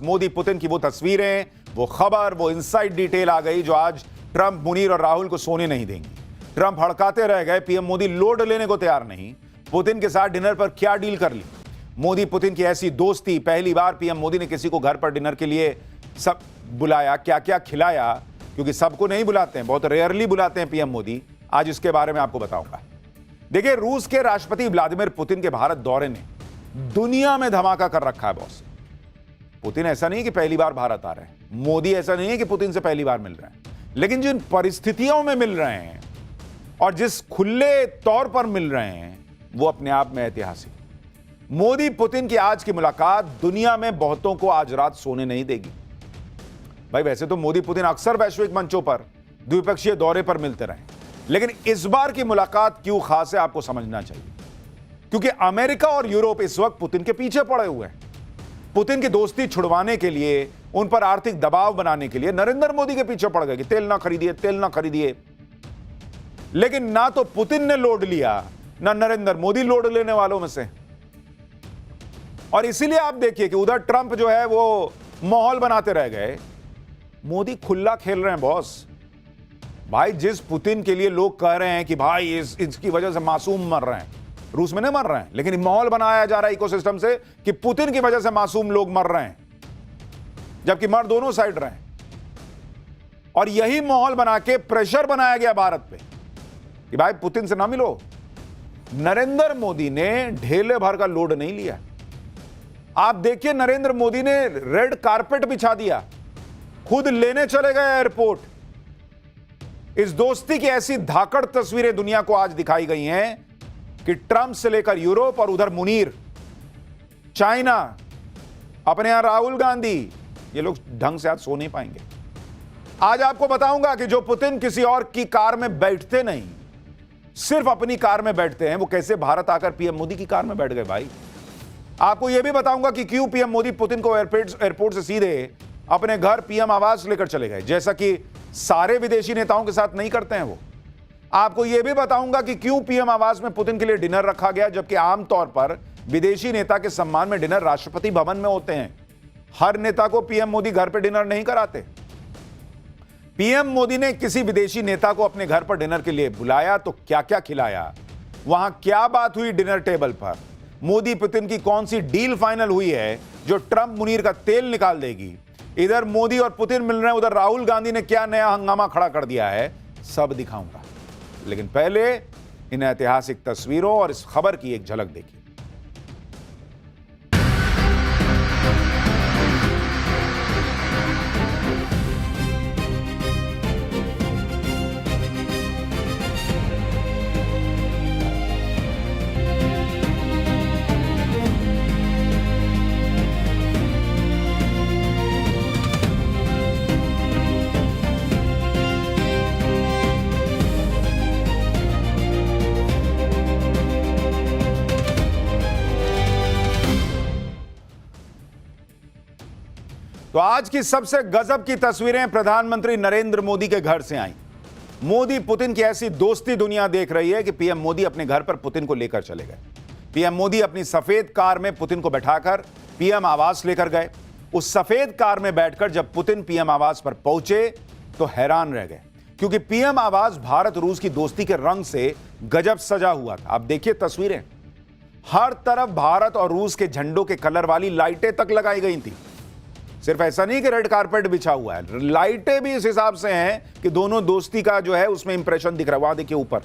Modi Putin की वो तस्वीरें, वो खबर, वो इनसाइड डिटेल आ गई जो आज ट्रंप, मुनीर और राहुल को सोने नहीं देंगी। ट्रंप हड़काते रह गए, पीएम मोदी लोड लेने को तैयार नहीं। पुतिन के साथ डिनर पर क्या डील कर ली? मोदी पुतिन की ऐसी दोस्ती, पहली बार पीएम मोदी ने किसी को घर पर डिनर के लिए सब बुलाया, क्या क्या खिलाया, क्योंकि सबको नहीं बुलाते हैं, बहुत रेयरली बुलाते हैं पीएम मोदी। आज इसके बारे में आपको बताऊंगा। देखिए, रूस के राष्ट्रपति व्लादिमीर पुतिन के भारत दौरे ने दुनिया में धमाका कर रखा है बॉस। पुतिन ऐसा नहीं कि पहली बार भारत आ रहे हैं, मोदी ऐसा नहीं है कि पुतिन से पहली बार मिल रहे हैं, लेकिन जिन परिस्थितियों में मिल रहे हैं और जिस खुले तौर पर मिल रहे हैं वो अपने आप में ऐतिहासिक। मोदी पुतिन की आज की मुलाकात दुनिया में बहुतों को आज रात सोने नहीं देगी। भाई, वैसे तो मोदी पुतिन अक्सर वैश्विक मंचों पर द्विपक्षीय दौरे पर मिलते रहे, लेकिन इस बार की मुलाकात क्यों खास है आपको समझना चाहिए, क्योंकि अमेरिका और यूरोप इस वक्त पुतिन के पीछे पड़े हुए हैं। पुतिन की दोस्ती छुड़वाने के लिए, उन पर आर्थिक दबाव बनाने के लिए नरेंद्र मोदी के पीछे पड़ गए कि तेल ना खरीदिए, तेल ना खरीदिए। लेकिन ना तो पुतिन ने लोड लिया, ना नरेंद्र मोदी लोड लेने वालों में से। और इसीलिए आप देखिए कि उधर ट्रंप जो है वो माहौल बनाते रह गए, मोदी खुला खेल रहे हैं बॉस। भाई, जिस पुतिन के लिए लोग कह रहे हैं कि भाई इसकी वजह से मासूम मर रहे हैं, रूस में नहीं मर रहे हैं, लेकिन माहौल बनाया जा रहा है इकोसिस्टम से कि पुतिन की वजह से मासूम लोग मर रहे हैं, जबकि मर दोनों साइड रहे हैं। और यही माहौल बना के प्रेशर बनाया गया भारत पे कि भाई पुतिन से ना मिलो। नरेंद्र मोदी ने ढेले भर का लोड नहीं लिया। आप देखिए, नरेंद्र मोदी ने रेड कारपेट बिछा दिया, खुद लेने चले गए एयरपोर्ट। इस दोस्ती की ऐसी धाकड़ तस्वीरें दुनिया को आज दिखाई गई हैं कि ट्रंप से लेकर यूरोप और उधर मुनीर, चाइना, अपने यहां राहुल गांधी, ये लोग ढंग से आज सो नहीं पाएंगे। आज आपको बताऊंगा कि जो पुतिन किसी और की कार में बैठते नहीं, सिर्फ अपनी कार में बैठते हैं, वो कैसे भारत आकर पीएम मोदी की कार में बैठ गए। भाई, आपको यह भी बताऊंगा कि क्यों पीएम मोदी पुतिन को एयरपोर्ट से सीधे अपने घर पीएम आवास लेकर चले गए, जैसा कि सारे विदेशी नेताओं के साथ नहीं करते हैं वो। आपको यह भी बताऊंगा कि क्यों पीएम आवास में पुतिन के लिए डिनर रखा गया, जबकि आमतौर पर विदेशी नेता के सम्मान में डिनर राष्ट्रपति भवन में होते हैं। हर नेता को पीएम मोदी घर पर डिनर नहीं कराते। पीएम मोदी ने किसी विदेशी नेता को अपने घर पर डिनर के लिए बुलाया तो क्या क्या खिलाया, वहां क्या बात हुई डिनर टेबल पर, मोदी पुतिन की कौन सी डील फाइनल हुई है जो ट्रंप मुनीर का तेल निकाल देगी। इधर मोदी और पुतिन मिल रहे हैं, उधर राहुल गांधी ने क्या नया हंगामा खड़ा कर दिया है, सब दिखाऊंगा। लेकिन पहले इन ऐतिहासिक तस्वीरों और इस खबर की एक झलक देखिए। तो आज की सबसे गजब की तस्वीरें प्रधानमंत्री नरेंद्र मोदी के घर से आई। मोदी पुतिन की ऐसी दोस्ती दुनिया देख रही है कि पीएम मोदी अपने घर पर पुतिन को लेकर चले गए। पीएम मोदी अपनी सफेद कार में पुतिन को बैठाकर पीएम आवास लेकर गए। उस सफेद कार में बैठकर जब पुतिन पीएम आवास पर पहुंचे तो हैरान रह गए, क्योंकि पीएम आवास भारत रूस की दोस्ती के रंग से गजब सजा हुआ था। आप देखिए तस्वीरें, हर तरफ भारत और रूस के झंडों के कलर वाली लाइटें तक लगाई गई थी। सिर्फ ऐसा नहीं कि रेड कारपेट बिछा हुआ है, लाइटें भी इस हिसाब से हैं कि दोनों दोस्ती का जो है उसमें इंप्रेशन दिख रहा है। वहां देखिए ऊपर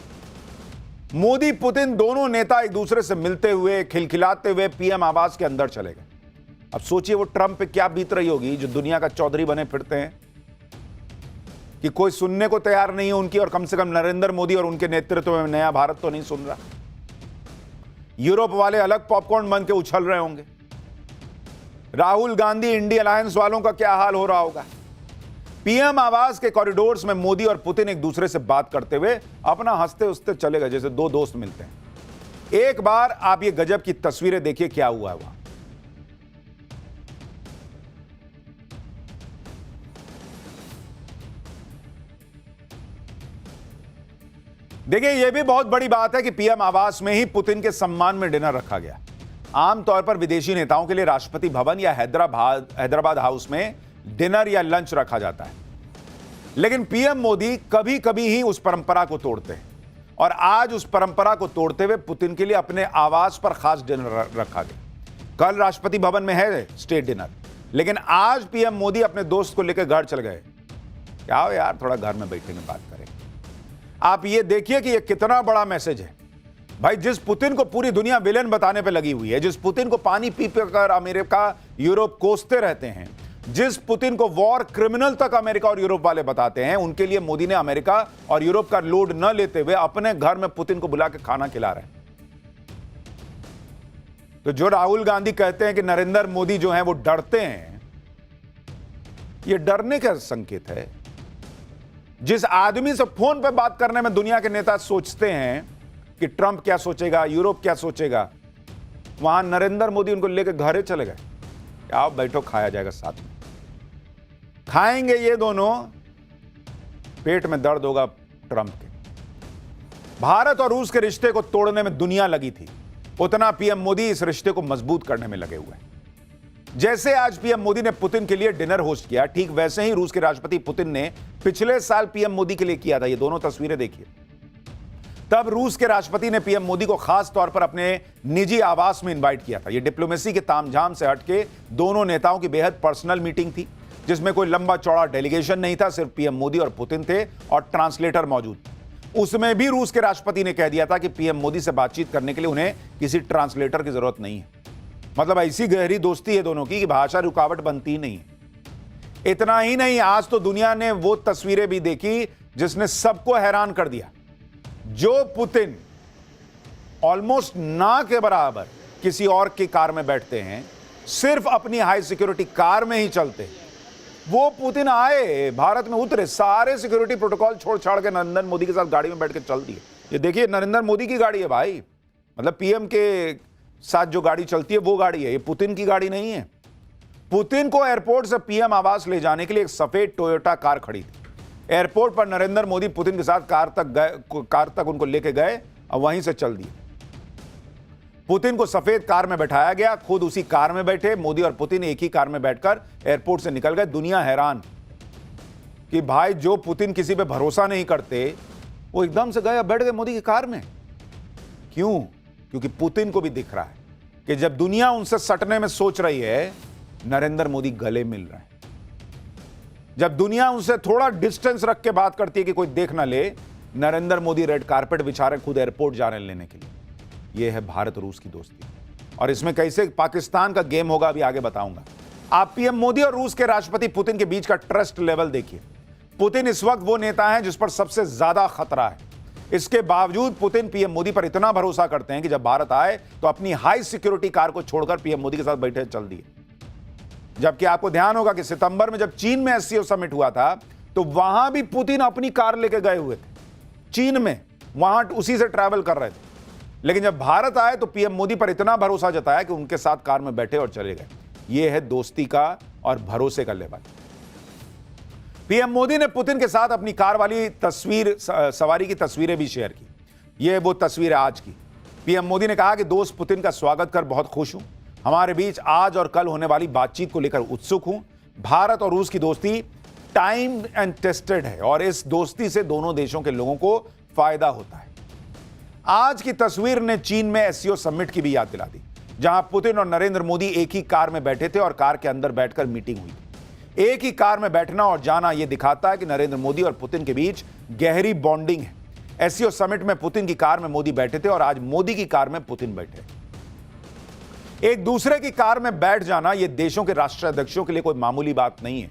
मोदी पुतिन दोनों नेता एक दूसरे से मिलते हुए, खिलखिलाते हुए पीएम आवास के अंदर चले गए। अब सोचिए वो ट्रंप पे क्या बीत रही होगी, जो दुनिया का चौधरी बने फिरते हैं, कि कोई सुनने को तैयार नहीं है उनकी, और कम से कम नरेंद्र मोदी और उनके नेतृत्व में नया भारत तो नहीं सुन रहा। यूरोप वाले अलग पॉपकॉर्न बन के उछल रहे होंगे। राहुल गांधी, इंडिया अलायंस वालों का क्या हाल हो रहा होगा। पीएम आवास के कॉरिडोर्स में मोदी और पुतिन एक दूसरे से बात करते हुए अपना हंसते हंसते चले गए, जैसे दो दोस्त मिलते हैं। एक बार आप ये गजब की तस्वीरें देखिए क्या हुआ है वहां। देखिए, यह भी बहुत बड़ी बात है कि पीएम आवास में ही पुतिन के सम्मान में डिनर रखा गया। आमतौर पर विदेशी नेताओं के लिए राष्ट्रपति भवन या हैदराबाद हाउस में डिनर या लंच रखा जाता है, लेकिन पीएम मोदी कभी कभी ही उस परंपरा को तोड़ते हैं और आज उस परंपरा को तोड़ते हुए पुतिन के लिए अपने आवास पर खास डिनर रखा गया। कल राष्ट्रपति भवन में है स्टेट डिनर, लेकिन आज पीएम मोदी अपने दोस्त को लेकर घर चल गए। क्या हो यार, थोड़ा घर में बैठेंगे, बात करेंगे। आप ये देखिए कि ये कितना बड़ा मैसेज है भाई। जिस पुतिन को पूरी दुनिया विलेन बताने पे लगी हुई है, जिस पुतिन को पानी पी कर अमेरिका यूरोप कोसते रहते हैं, जिस पुतिन को वॉर क्रिमिनल तक अमेरिका और यूरोप वाले बताते हैं, उनके लिए मोदी ने अमेरिका और यूरोप का लोड न लेते हुए अपने घर में पुतिन को बुला के खाना खिला रहे हैं। तो जो राहुल गांधी कहते हैं कि नरेंद्र मोदी जो हैं वो डरते हैं, ये डरने का संकेत है। जिस आदमी से फोन पे बात करने में दुनिया के नेता सोचते हैं कि ट्रंप क्या सोचेगा, यूरोप क्या सोचेगा, वहां नरेंद्र मोदी उनको लेकर घरे चले गए। आओ बैठो, खाया जाएगा, साथ में खाएंगे। ये दोनों, पेट में दर्द होगा ट्रंप के। भारत और रूस के रिश्ते को तोड़ने में दुनिया लगी थी, उतना पीएम मोदी इस रिश्ते को मजबूत करने में लगे हुए हैं। जैसे आज पीएम मोदी ने पुतिन के लिए डिनर होस्ट किया, ठीक वैसे ही रूस के राष्ट्रपति पुतिन ने पिछले साल पीएम मोदी के लिए किया था। ये दोनों तस्वीरें देखिए। तब रूस के राष्ट्रपति ने पीएम मोदी को खास तौर पर अपने निजी आवास में इनवाइट किया था। यह डिप्लोमेसी के तामझाम से हटके दोनों नेताओं की बेहद पर्सनल मीटिंग थी, जिसमें कोई लंबा चौड़ा डेलीगेशन नहीं था, सिर्फ पीएम मोदी और पुतिन थे और ट्रांसलेटर मौजूद थे। उसमें भी रूस के राष्ट्रपति ने कह दिया था कि पीएम मोदी से बातचीत करने के लिए उन्हें किसी ट्रांसलेटर की जरूरत नहीं है। मतलब ऐसी गहरी दोस्ती है दोनों की कि भाषा रुकावट बनती ही नहीं है। इतना ही नहीं, आज तो दुनिया ने वो तस्वीरें भी देखी जिसने सबको हैरान कर दिया। जो पुतिन ऑलमोस्ट ना के बराबर किसी और की कार में बैठते हैं, सिर्फ अपनी हाई सिक्योरिटी कार में ही चलते, वो पुतिन आए, भारत में उतरे, सारे सिक्योरिटी प्रोटोकॉल छोड़ छाड़ के नरेंद्र मोदी के साथ गाड़ी में बैठ के चल दिए। ये देखिए, नरेंद्र मोदी की गाड़ी है भाई, मतलब पीएम के साथ जो गाड़ी चलती है वो गाड़ी है, ये पुतिन की गाड़ी नहीं है। पुतिन को एयरपोर्ट से पीएम आवास ले जाने के लिए एक सफेद टोयोटा कार खड़ी थी। एयरपोर्ट पर नरेंद्र मोदी पुतिन के साथ कार तक उनको लेके गए और वहीं से चल दिए। पुतिन को सफेद कार में बैठाया गया, खुद उसी कार में बैठे। मोदी और पुतिन एक ही कार में बैठकर एयरपोर्ट से निकल गए। दुनिया हैरान कि भाई, जो पुतिन किसी पे भरोसा नहीं करते, वो एकदम से गए, बैठ गए मोदी की कार में। क्यों? क्योंकि पुतिन को भी दिख रहा है कि जब दुनिया उनसे सटने में सोच रही है, नरेंद्र मोदी गले मिल रहे हैं। जब दुनिया उनसे थोड़ा डिस्टेंस रख के बात करती है कि कोई देख ना ले, नरेंद्र मोदी रेड कारपेट बिछा रहे, खुद एयरपोर्ट जा रहे हैं लेने के लिए। यह है भारत रूस की दोस्ती, और इसमें कैसे पाकिस्तान का गेम होगा अभी आगे बताऊंगा। आप पीएम मोदी और रूस के राष्ट्रपति पुतिन के बीच का ट्रस्ट लेवल देखिए। पुतिन इस वक्त वो नेता है जिस पर सबसे ज्यादा खतरा है। इसके बावजूद पुतिन पीएम मोदी पर इतना भरोसा करते हैं कि जब भारत आए तो अपनी हाई सिक्योरिटी कार को छोड़कर पीएम मोदी के साथ बैठे चल दिए। जबकि आपको ध्यान होगा कि सितंबर में जब चीन में एससीओ समिट हुआ था, तो वहां भी पुतिन अपनी कार लेके गए हुए थे चीन में, वहां उसी से ट्रैवल कर रहे थे। लेकिन जब भारत आए तो पीएम मोदी पर इतना भरोसा जताया कि उनके साथ कार में बैठे और चले गए। यह है दोस्ती का और भरोसे का लेवल। पीएम मोदी ने पुतिन के साथ अपनी कार वाली सवारी की तस्वीरें भी शेयर की। यह वो तस्वीर है आज की। पीएम मोदी ने कहा कि दोस्त पुतिन का स्वागत कर बहुत खुश हूं। हमारे बीच आज और कल होने वाली बातचीत को लेकर उत्सुक हूं। भारत और रूस की दोस्ती टाइम एंड टेस्टेड है और इस दोस्ती से दोनों देशों के लोगों को फायदा होता है। आज की तस्वीर ने चीन में एससीओ समिट की भी याद दिला दी, जहां पुतिन और नरेंद्र मोदी एक ही कार में बैठे थे और कार के अंदर बैठकर मीटिंग हुई। एक ही कार में बैठना और जाना यह दिखाता है कि नरेंद्र मोदी और पुतिन के बीच गहरी बॉन्डिंग है। एससीओ समिट में पुतिन की कार में मोदी बैठे थे और आज मोदी की कार में पुतिन बैठे। एक दूसरे की कार में बैठ जाना यह देशों के राष्ट्राध्यक्षों के लिए कोई मामूली बात नहीं है।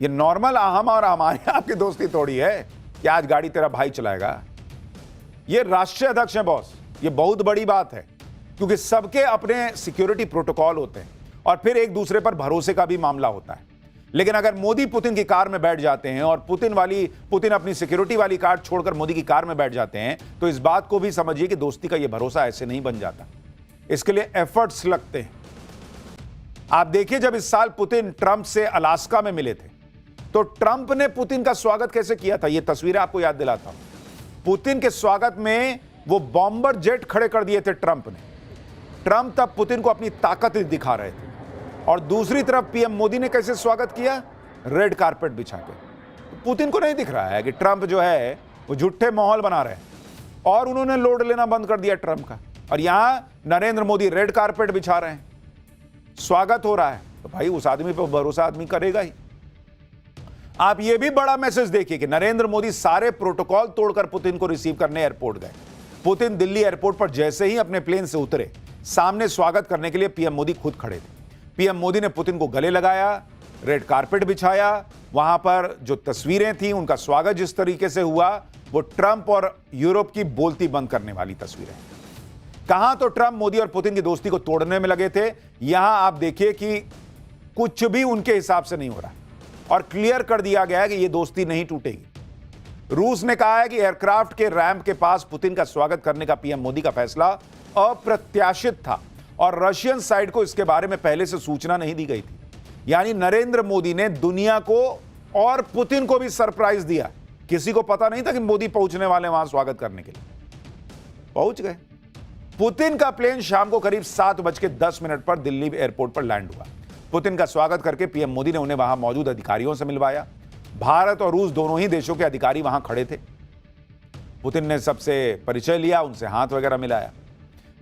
यह नॉर्मल हम और हमारी आपकी दोस्ती थोड़ी है कि आज गाड़ी तेरा भाई चलाएगा। यह राष्ट्रीय अध्यक्ष है बॉस, यह बहुत बड़ी बात है, क्योंकि सबके अपने सिक्योरिटी प्रोटोकॉल होते हैं और फिर एक दूसरे पर भरोसे का भी मामला होता है। लेकिन अगर मोदी पुतिन की कार में बैठ जाते हैं और पुतिन अपनी सिक्योरिटी वाली कार छोड़कर मोदी की कार में बैठ जाते हैं, तो इस बात को भी समझिए कि दोस्ती का यह भरोसा ऐसे नहीं बन जाता। इसके लिए एफर्ट्स लगते हैं। आप देखिए, जब इस साल पुतिन ट्रंप से अलास्का में मिले थे, तो ट्रंप ने पुतिन का स्वागत कैसे किया था, यह तस्वीरें आपको याद दिलाता हूं। पुतिन के स्वागत में वो बॉम्बर जेट खड़े कर दिए थे ट्रंप ने। ट्रंप तब पुतिन को अपनी ताकत दिखा रहे थे और दूसरी तरफ पीएम मोदी ने कैसे स्वागत किया? रेड कारपेट बिछा के। पुतिन को नहीं दिख रहा है कि ट्रंप जो है वो झूठे माहौल बना रहे हैं और उन्होंने लोड लेना बंद कर दिया ट्रंप का, और यहां नरेंद्र मोदी रेड कारपेट बिछा रहे हैं, स्वागत हो रहा है। तो भाई उस आदमी पर भरोसा आदमी करेगा ही। आप ये भी बड़ा मैसेज देखिए कि नरेंद्र मोदी सारे प्रोटोकॉल तोड़कर पुतिन को रिसीव करने एयरपोर्ट गए। पुतिन दिल्ली एयरपोर्ट पर जैसे ही अपने प्लेन से उतरे, सामने स्वागत करने के लिए पीएम मोदी खुद खड़े थे। पीएम मोदी ने पुतिन को गले लगाया, रेड कारपेट बिछाया। वहां पर जो तस्वीरें थी, उनका स्वागत जिस तरीके से हुआ, वो ट्रंप और यूरोप की बोलती बंद करने वाली तस्वीरें। कहां तो ट्रंप मोदी और पुतिन की दोस्ती को तोड़ने में लगे थे, यहां आप देखिए कि कुछ भी उनके हिसाब से नहीं हो रहा और क्लियर कर दिया गया है कि यह दोस्ती नहीं टूटेगी। रूस ने कहा है कि एयरक्राफ्ट के रैंप के पास पुतिन का स्वागत करने का पीएम मोदी का फैसला अप्रत्याशित था और रशियन साइड को इसके बारे में पहले से सूचना नहीं दी गई थी। यानी नरेंद्र मोदी ने दुनिया को और पुतिन को भी सरप्राइज दिया। किसी को पता नहीं था कि मोदी पहुंचने वाले वहां स्वागत करने के लिए, पहुंच गए। पुतिन का प्लेन शाम को करीब 7:10 पर दिल्ली एयरपोर्ट पर लैंड हुआ। पुतिन का स्वागत करके पीएम मोदी ने उन्हें वहां मौजूद अधिकारियों से मिलवाया। भारत और रूस दोनों ही देशों के अधिकारी वहां खड़े थे। पुतिन ने सबसे परिचय लिया, उनसे हाथ वगैरह मिलाया।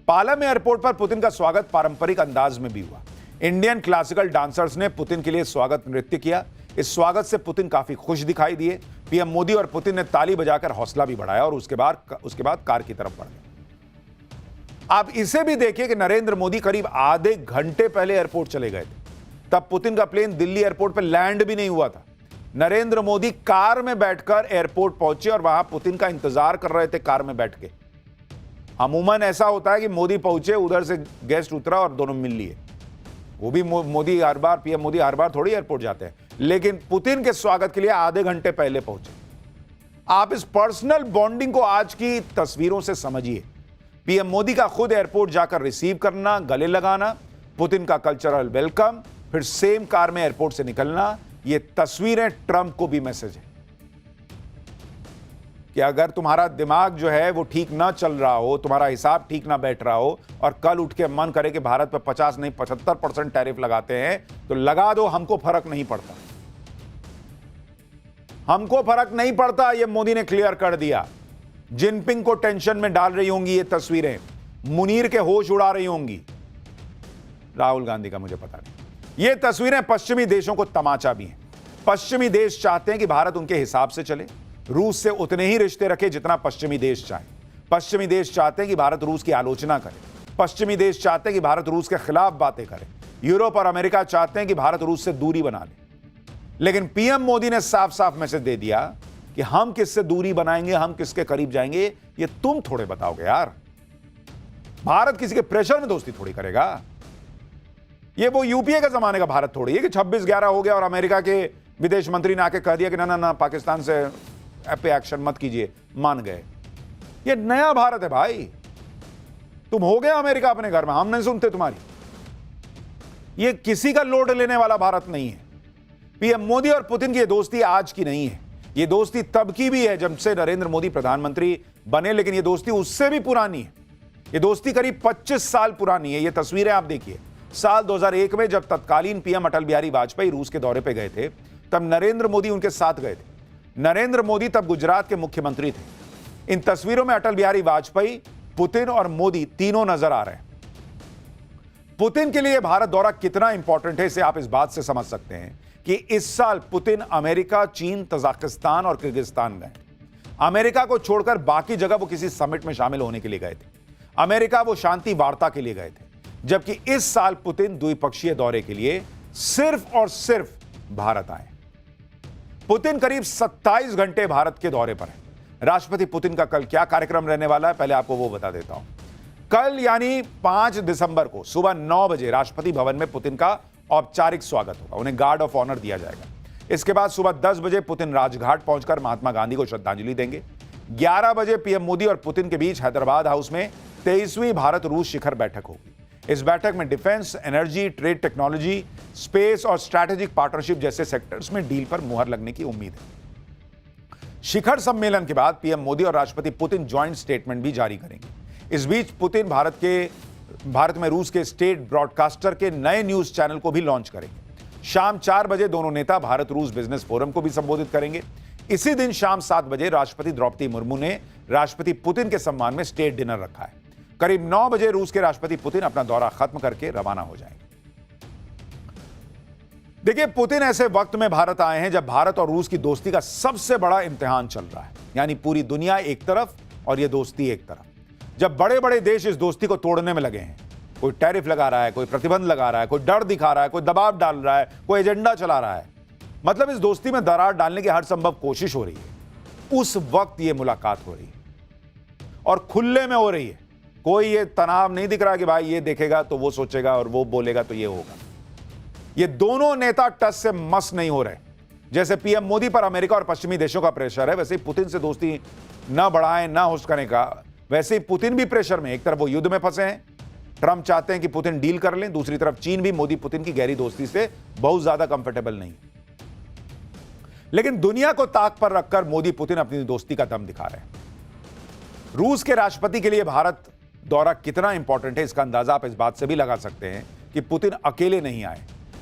पालम एयरपोर्ट पर पुतिन का स्वागत पारंपरिक अंदाज में भी हुआ। इंडियन क्लासिकल डांसर्स ने पुतिन के लिए स्वागत नृत्य किया। इस स्वागत से पुतिन काफी खुश दिखाई दिए। पीएम मोदी और पुतिन ने ताली बजाकर हौसला भी बढ़ाया और उसके बाद कार की तरफ बढ़ गए। आप इसे भी देखिए कि नरेंद्र मोदी करीब आधे घंटे पहले एयरपोर्ट चले गए थे। तब पुतिन का प्लेन दिल्ली एयरपोर्ट पर लैंड भी नहीं हुआ था। नरेंद्र मोदी कार में बैठकर एयरपोर्ट पहुंचे और वहां पुतिन का इंतजार कर रहे थे कार में बैठ के। अमूमन ऐसा होता है कि मोदी पहुंचे, उधर से गेस्ट उतरा और दोनों मिल लिए। वो भी मोदी हर बार, पीएम मोदी हर बार थोड़ी एयरपोर्ट जाते हैं, लेकिन पुतिन के स्वागत के लिए आधे घंटे पहले पहुंचे। आप इस पर्सनल बॉन्डिंग को आज की तस्वीरों से समझिए। पीएम मोदी का खुद एयरपोर्ट जाकर रिसीव करना, गले लगाना, पुतिन का कल्चरल वेलकम, फिर सेम कार में एयरपोर्ट से निकलना, ये तस्वीरें ट्रंप को भी मैसेज है कि अगर तुम्हारा दिमाग जो है वो ठीक ना चल रहा हो, तुम्हारा हिसाब ठीक ना बैठ रहा हो और कल उठ के मन करे कि भारत पर 50 नहीं 75% टैरिफ लगाते हैं, तो लगा दो, हमको फर्क नहीं पड़ता। हमको फर्क नहीं पड़ता, ये मोदी ने क्लियर कर दिया। जिनपिंग को टेंशन में डाल रही होंगी ये तस्वीरें, मुनीर के होश उड़ा रही होंगी, राहुल गांधी का मुझे पता नहीं। ये तस्वीरें पश्चिमी देशों को तमाचा भी हैं। पश्चिमी देश चाहते हैं कि भारत उनके हिसाब से चले, रूस से उतने ही रिश्ते रखे जितना पश्चिमी देश चाहे। पश्चिमी देश चाहते हैं कि भारत रूस की आलोचना करे। पश्चिमी देश चाहते हैं कि भारत रूस के खिलाफ बातें करे। यूरोप और अमेरिका चाहते हैं कि भारत रूस से दूरी बना ले। लेकिन पीएम मोदी ने साफ साफ मैसेज दे दिया कि हम किससे दूरी बनाएंगे, हम किसके करीब जाएंगे, ये तुम थोड़े बताओगे यार। भारत किसी के प्रेशर में दोस्ती थोड़ी करेगा। ये वो यूपीए के जमाने का भारत थोड़ी है कि 26-11 हो गया और अमेरिका के विदेश मंत्री ने आके कह दिया कि ना पाकिस्तान से पे एक्शन मत कीजिए, मान गए। ये नया भारत है भाई। तुम हो गया अमेरिका अपने घर में, हम नहीं सुनते तुम्हारी। ये किसी का लोड लेने वाला भारत नहीं है। पीएम मोदी और पुतिन की ये दोस्ती आज की नहीं है। ये दोस्ती तब की भी है जब से नरेंद्र मोदी प्रधानमंत्री बने, लेकिन ये दोस्ती उससे भी पुरानी है। ये दोस्ती करीब 25 साल पुरानी है। ये तस्वीरें आप देखिए। साल 2001 में जब तत्कालीन पीएम अटल बिहारी वाजपेयी रूस के दौरे पर गए थे, तब नरेंद्र मोदी उनके साथ गए थे। नरेंद्र मोदी तब गुजरात के मुख्यमंत्री थे। इन तस्वीरों में अटल बिहारी वाजपेयी, पुतिन और मोदी तीनों नजर आ रहे हैं। पुतिन के लिए भारत दौरा कितना इंपॉर्टेंट है, इसे आप इस बात से समझ सकते हैं कि इस साल पुतिन अमेरिका, चीन, तजाकिस्तान और किर्गिस्तान गए। अमेरिका को छोड़कर बाकी जगह वो किसी समिट में शामिल होने के लिए गए थे। अमेरिका वो शांति वार्ता के लिए गए थे, जबकि इस साल पुतिन द्विपक्षीय दौरे के लिए सिर्फ और सिर्फ भारत आए। पुतिन करीब 27 घंटे भारत के दौरे पर है। राष्ट्रपति पुतिन का कल क्या कार्यक्रम रहने वाला है, पहले आपको वो बता देता हूं। कल यानी 5 दिसंबर को सुबह 9 बजे राष्ट्रपति भवन में पुतिन का औपचारिक स्वागत होगा। उन्हें गार्ड ऑफ ऑनर दिया जाएगा। इसके बाद सुबह 10 बजे पुतिन राजघाट पहुंचकर महात्मा गांधी को श्रद्धांजलि देंगे। 11 बजे पीएम मोदी और पुतिन के बीच हैदराबाद हाउस में 23वीं भारत रूस शिखर बैठक होगी। इस बैठक में defence, energy, trade, technology, space और स्ट्रैटेजिक पार्टनरशिप जैसे सेक्टर्स में डील पर मुहर लगने की उम्मीद है। शिखर सम्मेलन के बाद पीएम मोदी और राष्ट्रपति पुतिन ज्वाइंट स्टेटमेंट भी जारी करेंगे। इस बीच पुतिन भारत के भारत में रूस के स्टेट ब्रॉडकास्टर के नए न्यूज चैनल को भी लॉन्च करेंगे। शाम 4 बजे दोनों नेता भारत रूस बिजनेस फोरम को भी संबोधित करेंगे। इसी दिन शाम 7 बजे राष्ट्रपति द्रौपदी मुर्मू ने राष्ट्रपति पुतिन के सम्मान में स्टेट डिनर रखा है। करीब 9 बजे रूस के राष्ट्रपति पुतिन अपना दौरा खत्म करके रवाना हो जाएंगे। देखिए, पुतिन ऐसे वक्त में भारत आए हैं जब भारत और रूस की दोस्ती का सबसे बड़ा इम्तिहान चल रहा है। यानी पूरी दुनिया एक तरफ और यह दोस्ती एक तरफ। जब बड़े बड़े देश इस दोस्ती को तोड़ने में लगे हैं, कोई टैरिफ लगा रहा है, कोई प्रतिबंध लगा रहा है, कोई डर दिखा रहा है, कोई दबाव डाल रहा है, कोई एजेंडा चला रहा है, मतलब इस दोस्ती में दरार डालने की हर संभव कोशिश हो रही है, उस वक्त यह मुलाकात हो रही है और खुले में हो रही है। कोई ये तनाव नहीं दिख रहा कि भाई ये देखेगा तो वो सोचेगा और वो बोलेगा तो ये होगा। ये दोनों नेता टच से मस नहीं हो रहे। जैसे पीएम मोदी पर अमेरिका और पश्चिमी देशों का प्रेशर है, वैसे ही पुतिन से दोस्ती ना बढ़ाएं ना होस्ट करने का, वैसे ही पुतिन भी प्रेशर में। एक तरफ वो युद्ध में फंसे हैं, ट्रंप चाहते हैं कि पुतिन डील कर लें, दूसरी तरफ चीन भी मोदी पुतिन की गहरी दोस्ती से बहुत ज्यादा कंफर्टेबल नहीं। लेकिन दुनिया को ताक पर रखकर मोदी पुतिन अपनी दोस्ती का दम दिखा रहे हैं। रूस के राष्ट्रपति के लिए भारत दौरा कितना इंपॉर्टेंट है, इसका अंदाजा आप इस बात से भी लगा सकते हैं कि पुतिन अकेले नहीं आए,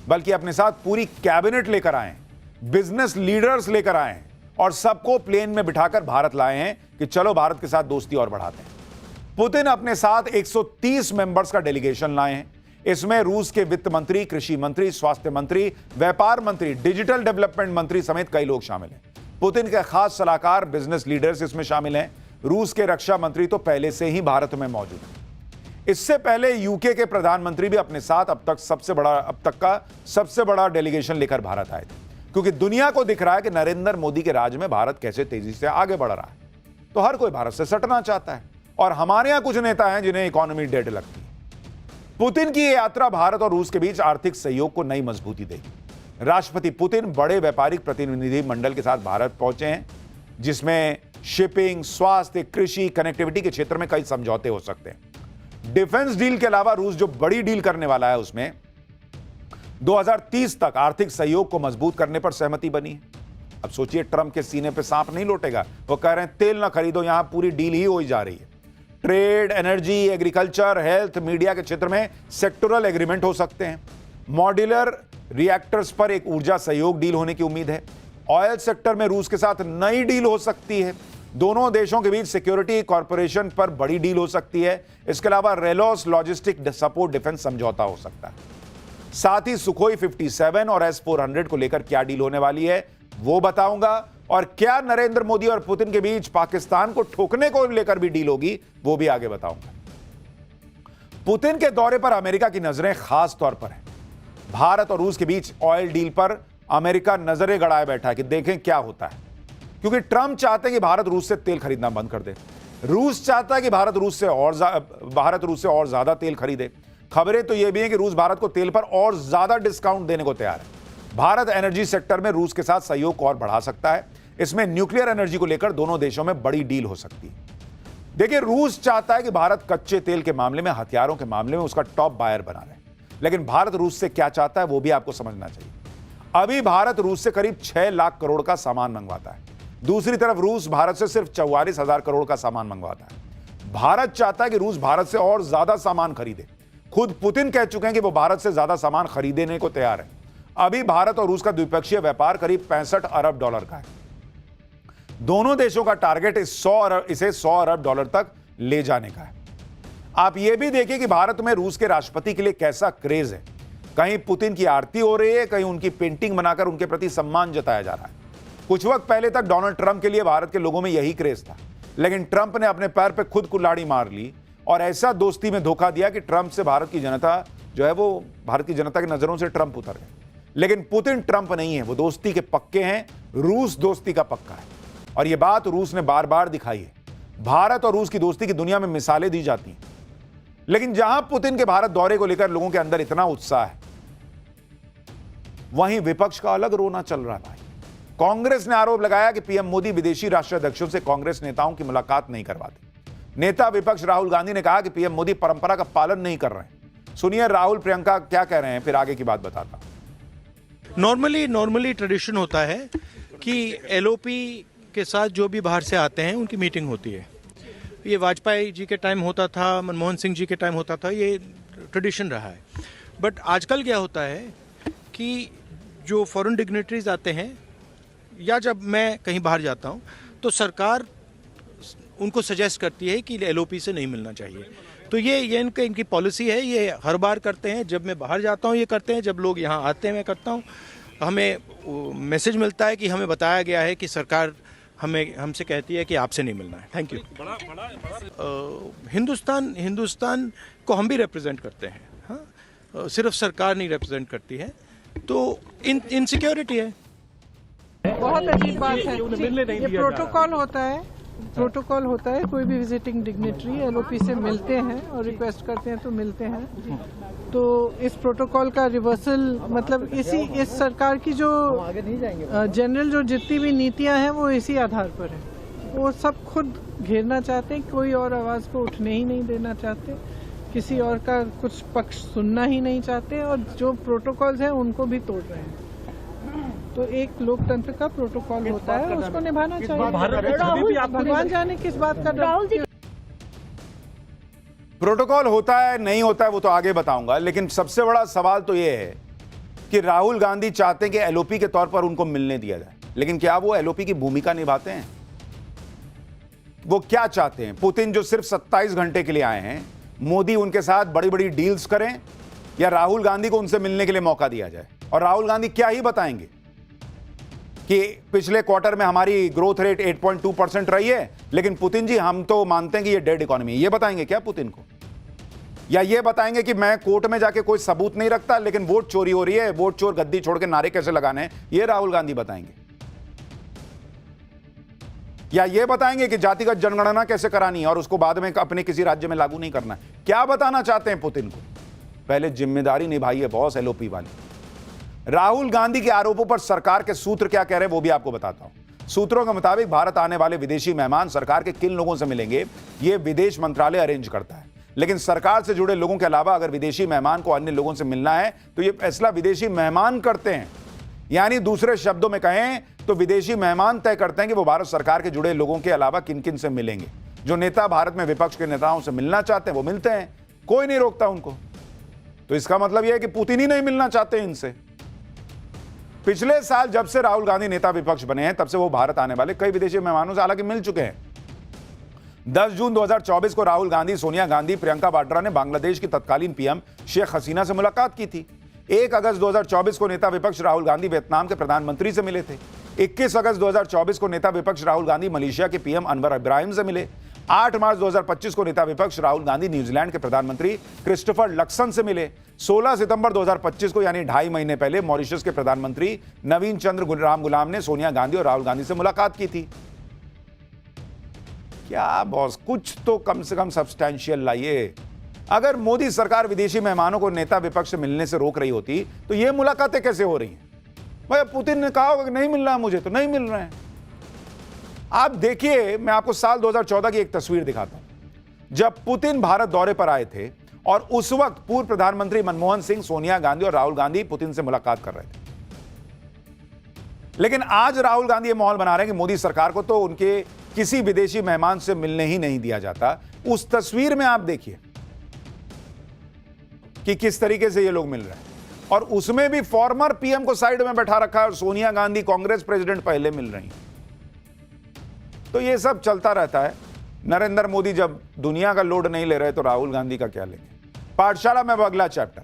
बल्कि अपने साथ पूरी कैबिनेट लेकर आए, बिजनेस लीडर्स लेकर आए और सबको प्लेन में बिठाकर भारत लाए हैं कि चलो भारत के साथ दोस्ती और बढ़ाते हैं। पुतिन अपने साथ 130 मेंबर्स का डेलीगेशन लाए हैं। इसमें रूस के वित्त मंत्री, कृषि मंत्री, स्वास्थ्य मंत्री, व्यापार मंत्री, डिजिटल डेवलपमेंट मंत्री समेत कई लोग शामिल हैं। पुतिन के खास सलाहकार, बिजनेस लीडर्स इसमें शामिल हैं। रूस के रक्षा मंत्री तो पहले से ही भारत में मौजूद हैं। इससे पहले यूके के प्रधानमंत्री भी अपने साथ अब तक का सबसे बड़ा डेलीगेशन लेकर भारत आए थे, क्योंकि दुनिया को दिख रहा है कि नरेंद्र मोदी के राज में भारत कैसे तेजी से आगे बढ़ रहा है। तो हर कोई भारत से सटना चाहता है और हमारे यहां कुछ नेता हैं जिन्हें इकोनॉमी डेड लगती है। पुतिन की यह यात्रा भारत और रूस के बीच आर्थिक सहयोग को नई मजबूती देगी। राष्ट्रपति पुतिन बड़े व्यापारिक प्रतिनिधि मंडल के साथ भारत पहुंचे हैं, जिसमें शिपिंग, स्वास्थ्य, कृषि, कनेक्टिविटी के क्षेत्र में कई समझौते हो सकते हैं। डिफेंस डील के अलावा रूस जो बड़ी डील करने वाला है, उसमें 2030 तक आर्थिक सहयोग को मजबूत करने पर सहमति बनी है। अब सोचिए, ट्रंप के सीने पे सांप नहीं लौटेगा। वो कह रहे हैं तेल ना खरीदो, यहां पूरी डील ही हो जा रही है। Trade, energy, agriculture, health, media के क्षेत्र में सेक्टोरल एग्रीमेंट हो सकते हैं। मॉड्यूलर रिएक्टर्स पर एक ऊर्जा सहयोग डील होने की उम्मीद है। ऑयल सेक्टर में रूस के साथ नई डील हो सकती है। दोनों देशों के बीच सिक्योरिटी कॉर्पोरेशन पर बड़ी डील हो सकती है। इसके अलावा रेलोस लॉजिस्टिक सपोर्ट डिफेंस समझौता हो सकता है। साथ ही सुखोई 57 और S-400 को लेकर क्या डील होने वाली है वो बताऊंगा, और क्या नरेंद्र मोदी और पुतिन के बीच पाकिस्तान को ठोकने को लेकर भी डील होगी वो भी आगे बताऊंगा। पुतिन के दौरे पर अमेरिका की नजरें खास तौर पर हैं। भारत और रूस के बीच ऑयल डील पर अमेरिका नजरें गड़ाए बैठा है कि देखें क्या होता है, क्योंकि ट्रंप चाहते हैं कि भारत रूस से तेल खरीदना बंद कर दे। रूस चाहता है कि भारत रूस से और ज्यादा तेल खरीदे। खबरें तो यह भी हैं कि रूस भारत को तेल पर और ज्यादा डिस्काउंट देने को तैयार है। भारत एनर्जी सेक्टर में रूस के साथ सहयोग को और बढ़ा सकता है। इसमें न्यूक्लियर एनर्जी को लेकर दोनों देशों में बड़ी डील हो सकती है। देखिए, रूस चाहता है कि भारत कच्चे तेल के मामले में, हथियारों के मामले में उसका टॉप बायर बना रहे, लेकिन भारत रूस से क्या चाहता है वो भी आपको समझना चाहिए। अभी भारत रूस से करीब 6 लाख करोड़ का सामान मंगवाता है। दूसरी तरफ रूस भारत से सिर्फ 44,000 करोड़ का सामान मंगवाता है। भारत चाहता है कि रूस भारत से और ज्यादा सामान खरीदे। खुद पुतिन कह चुके हैं कि वो भारत से ज्यादा सामान खरीदने को तैयार है। अभी भारत और रूस का द्विपक्षीय व्यापार करीब $65 अरब का है। दोनों देशों का टारगेट इसे 100 अरब डॉलर तक ले जाने का है। आप यह भी देखिए कि भारत में रूस के राष्ट्रपति के लिए कैसा क्रेज है। कहीं पुतिन की आरती हो रही है, कहीं उनकी पेंटिंग बनाकर उनके प्रति सम्मान जताया जा रहा है। कुछ वक्त पहले तक डोनाल्ड ट्रंप के लिए भारत के लोगों में यही क्रेज था, लेकिन ट्रंप ने अपने पैर पे खुद कुल्हाड़ी मार ली और ऐसा दोस्ती में धोखा दिया कि ट्रंप से भारत की जनता जो है वो भारत की जनता की नजरों से ट्रंप उतर गए। लेकिन पुतिन ट्रंप नहीं है, वो दोस्ती के पक्के हैं। रूस दोस्ती का पक्का है और यह बात रूस ने बार बार दिखाई है। भारत और रूस की दोस्ती की दुनिया में मिसालें दी जाती हैं, लेकिन जहां पुतिन के भारत दौरे को लेकर लोगों के अंदर इतना उत्साह है, वहीं विपक्ष का अलग रोना चल रहा है। कांग्रेस ने आरोप लगाया कि पीएम मोदी विदेशी राष्ट्राध्यक्षों से कांग्रेस नेताओं की मुलाकात नहीं करवाते। नेता विपक्ष राहुल गांधी ने कहा कि पीएम मोदी परंपरा का पालन नहीं कर रहे हैं। सुनिए राहुल प्रियंका क्या कह रहे हैं, फिर आगे की बात बताता हूं। नॉर्मली ट्रेडिशन होता है कि एलओपी के साथ जो भी बाहर से आते हैं उनकी मीटिंग होती है। ये वाजपेयी जी के टाइम होता था, मनमोहन सिंह जी के टाइम होता था। ये ट्रेडिशन रहा है। बट आजकल क्या होता है कि जो फॉरेन डिग्नेटरीज आते हैं या जब मैं कहीं बाहर जाता हूँ तो सरकार उनको सजेस्ट करती है कि एलओपी से नहीं मिलना चाहिए। तो ये इनकी पॉलिसी है, ये हर बार करते हैं। जब मैं बाहर जाता हूँ ये करते हैं, जब लोग यहाँ आते हैं मैं करता हूँ। हमें मैसेज मिलता है कि हमें बताया गया है कि सरकार हमसे कहती है कि आपसे नहीं मिलना है। Thank you. हिंदुस्तान को हम भी रिप्रेजेंट करते हैं। हाँ, सिर्फ सरकार नहीं रिप्रेजेंट करती है, तो इनसिक्योरिटी है। बहुत अजीब बात है। ये प्रोटोकॉल होता है कोई भी विजिटिंग डिग्नेटरी एलओपी से मिलते हैं और रिक्वेस्ट करते हैं तो मिलते हैं। तो इस प्रोटोकॉल का रिवर्सल मतलब इस सरकार की जो जनरल जो जितनी भी नीतियां हैं वो इसी आधार पर है। वो सब खुद घेरना चाहते हैं, कोई और आवाज़ को उठने ही नहीं देना चाहते, किसी और का कुछ पक्ष सुनना ही नहीं चाहते और जो प्रोटोकॉल्स हैं उनको भी तोड़ रहे हैं। तो एक लोकतंत्र का प्रोटोकॉल होता है, उसको निभाना चाहिए। भगवान जाने किस बात का प्रोटोकॉल होता है नहीं होता है वो तो आगे बताऊंगा, लेकिन सबसे बड़ा सवाल तो ये है कि राहुल गांधी चाहते हैं कि एलओपी के तौर पर उनको मिलने दिया जाए, लेकिन क्या वो एलओपी की भूमिका निभाते हैं? वो क्या चाहते हैं? पुतिन जो सिर्फ 27 घंटे के लिए आए हैं, मोदी उनके साथ बड़ी बड़ी डील्स करें या राहुल गांधी को उनसे मिलने के लिए मौका दिया जाए? और राहुल गांधी क्या ही बताएंगे कि पिछले क्वार्टर में हमारी ग्रोथ रेट 8.2% रही है, लेकिन पुतिन जी हम तो मानते हैं कि ये डेड इकोनॉमी है। ये बताएंगे क्या पुतिन को? या ये बताएंगे कि मैं कोर्ट में जाके कोई सबूत नहीं रखता, लेकिन वोट चोरी हो रही है, वोट चोर गद्दी छोड़ के नारे कैसे लगाने हैं, ये राहुल गांधी बताएंगे? या ये बताएंगे कि जातिगत जनगणना कैसे करानी है और उसको बाद में अपने किसी राज्य में लागू नहीं करना है? क्या बताना चाहते हैं पुतिन को? पहले जिम्मेदारी निभाइए बॉस, एलओपी वाली। राहुल गांधी के आरोपों पर सरकार के सूत्र क्या कह रहे हैं वो भी आपको बताता हूं। सूत्रों के मुताबिक भारत आने वाले विदेशी मेहमान सरकार के किन लोगों से मिलेंगे, ये विदेश मंत्रालय अरेंज करता है। लेकिन सरकार से जुड़े लोगों के अलावा अगर विदेशी मेहमान को अन्य लोगों से मिलना है तो ये फैसला विदेशी मेहमान करते हैं। यानी दूसरे शब्दों में कहें तो विदेशी मेहमान तय करते हैं कि वो भारत सरकार के जुड़े लोगों के अलावा किन किन से मिलेंगे। जो नेता भारत में विपक्ष के नेताओं से मिलना चाहते हैं वो मिलते हैं, कोई नहीं रोकता उनको। तो इसका मतलब यह है कि पुतिन ही नहीं मिलना चाहते इनसे। पिछले साल जब से राहुल गांधी नेता विपक्ष बने हैं तब से वो भारत आने वाले कई विदेशी मेहमानों से हालांकि मिल चुके हैं। 10 जून 2024 को राहुल गांधी, सोनिया गांधी, प्रियंका वाड्रा ने बांग्लादेश की तत्कालीन पीएम शेख हसीना से मुलाकात की थी। 1 अगस्त 2024 को नेता विपक्ष राहुल गांधी वियतनाम के प्रधानमंत्री से मिले थे। 21 अगस्त 2024 को नेता विपक्ष राहुल गांधी मलेशिया के पीएम अनवर इब्राहिम से मिले। 8 मार्च 2025 को नेता विपक्ष राहुल गांधी न्यूजीलैंड के प्रधानमंत्री क्रिस्टोफर लक्सन से मिले। 16 सितंबर 2025 को यानी 2.5 महीने पहले मॉरिशस के प्रधानमंत्री नवीन चंद्र राम गुलाम ने सोनिया गांधी और राहुल गांधी से मुलाकात की थी। क्या बॉस, कुछ तो कम से कम सब्सटैंशियल लाइए। अगर मोदी सरकार विदेशी मेहमानों को नेता विपक्ष से मिलने से रोक रही होती तो ये मुलाकातें कैसे हो रही हैं? भाई पुतिन ने कहा होगा कि नहीं मिल रहा मुझे, तो नहीं मिल रहे हैं। आप देखिए, मैं आपको साल 2014 की एक तस्वीर दिखाता हूं जब पुतिन भारत दौरे पर आए थे और उस वक्त पूर्व प्रधानमंत्री मनमोहन सिंह, सोनिया गांधी और राहुल गांधी पुतिन से मुलाकात कर रहे थे। लेकिन आज राहुल गांधी ये माहौल बना रहे हैं कि मोदी सरकार को तो उनके किसी विदेशी मेहमान से मिलने ही नहीं दिया जाता। उस तस्वीर में आप देखिए कि किस तरीके से ये लोग मिल रहे हैं, और उसमें भी फॉर्मर पीएम को साइड में बैठा रखा है और सोनिया गांधी कांग्रेस प्रेसिडेंट पहले मिल रही हैं। तो ये सब चलता रहता है। नरेंद्र मोदी जब दुनिया का लोड नहीं ले रहे तो राहुल गांधी का क्या लेंगे? पाठशाला में अब अगला चैप्टर।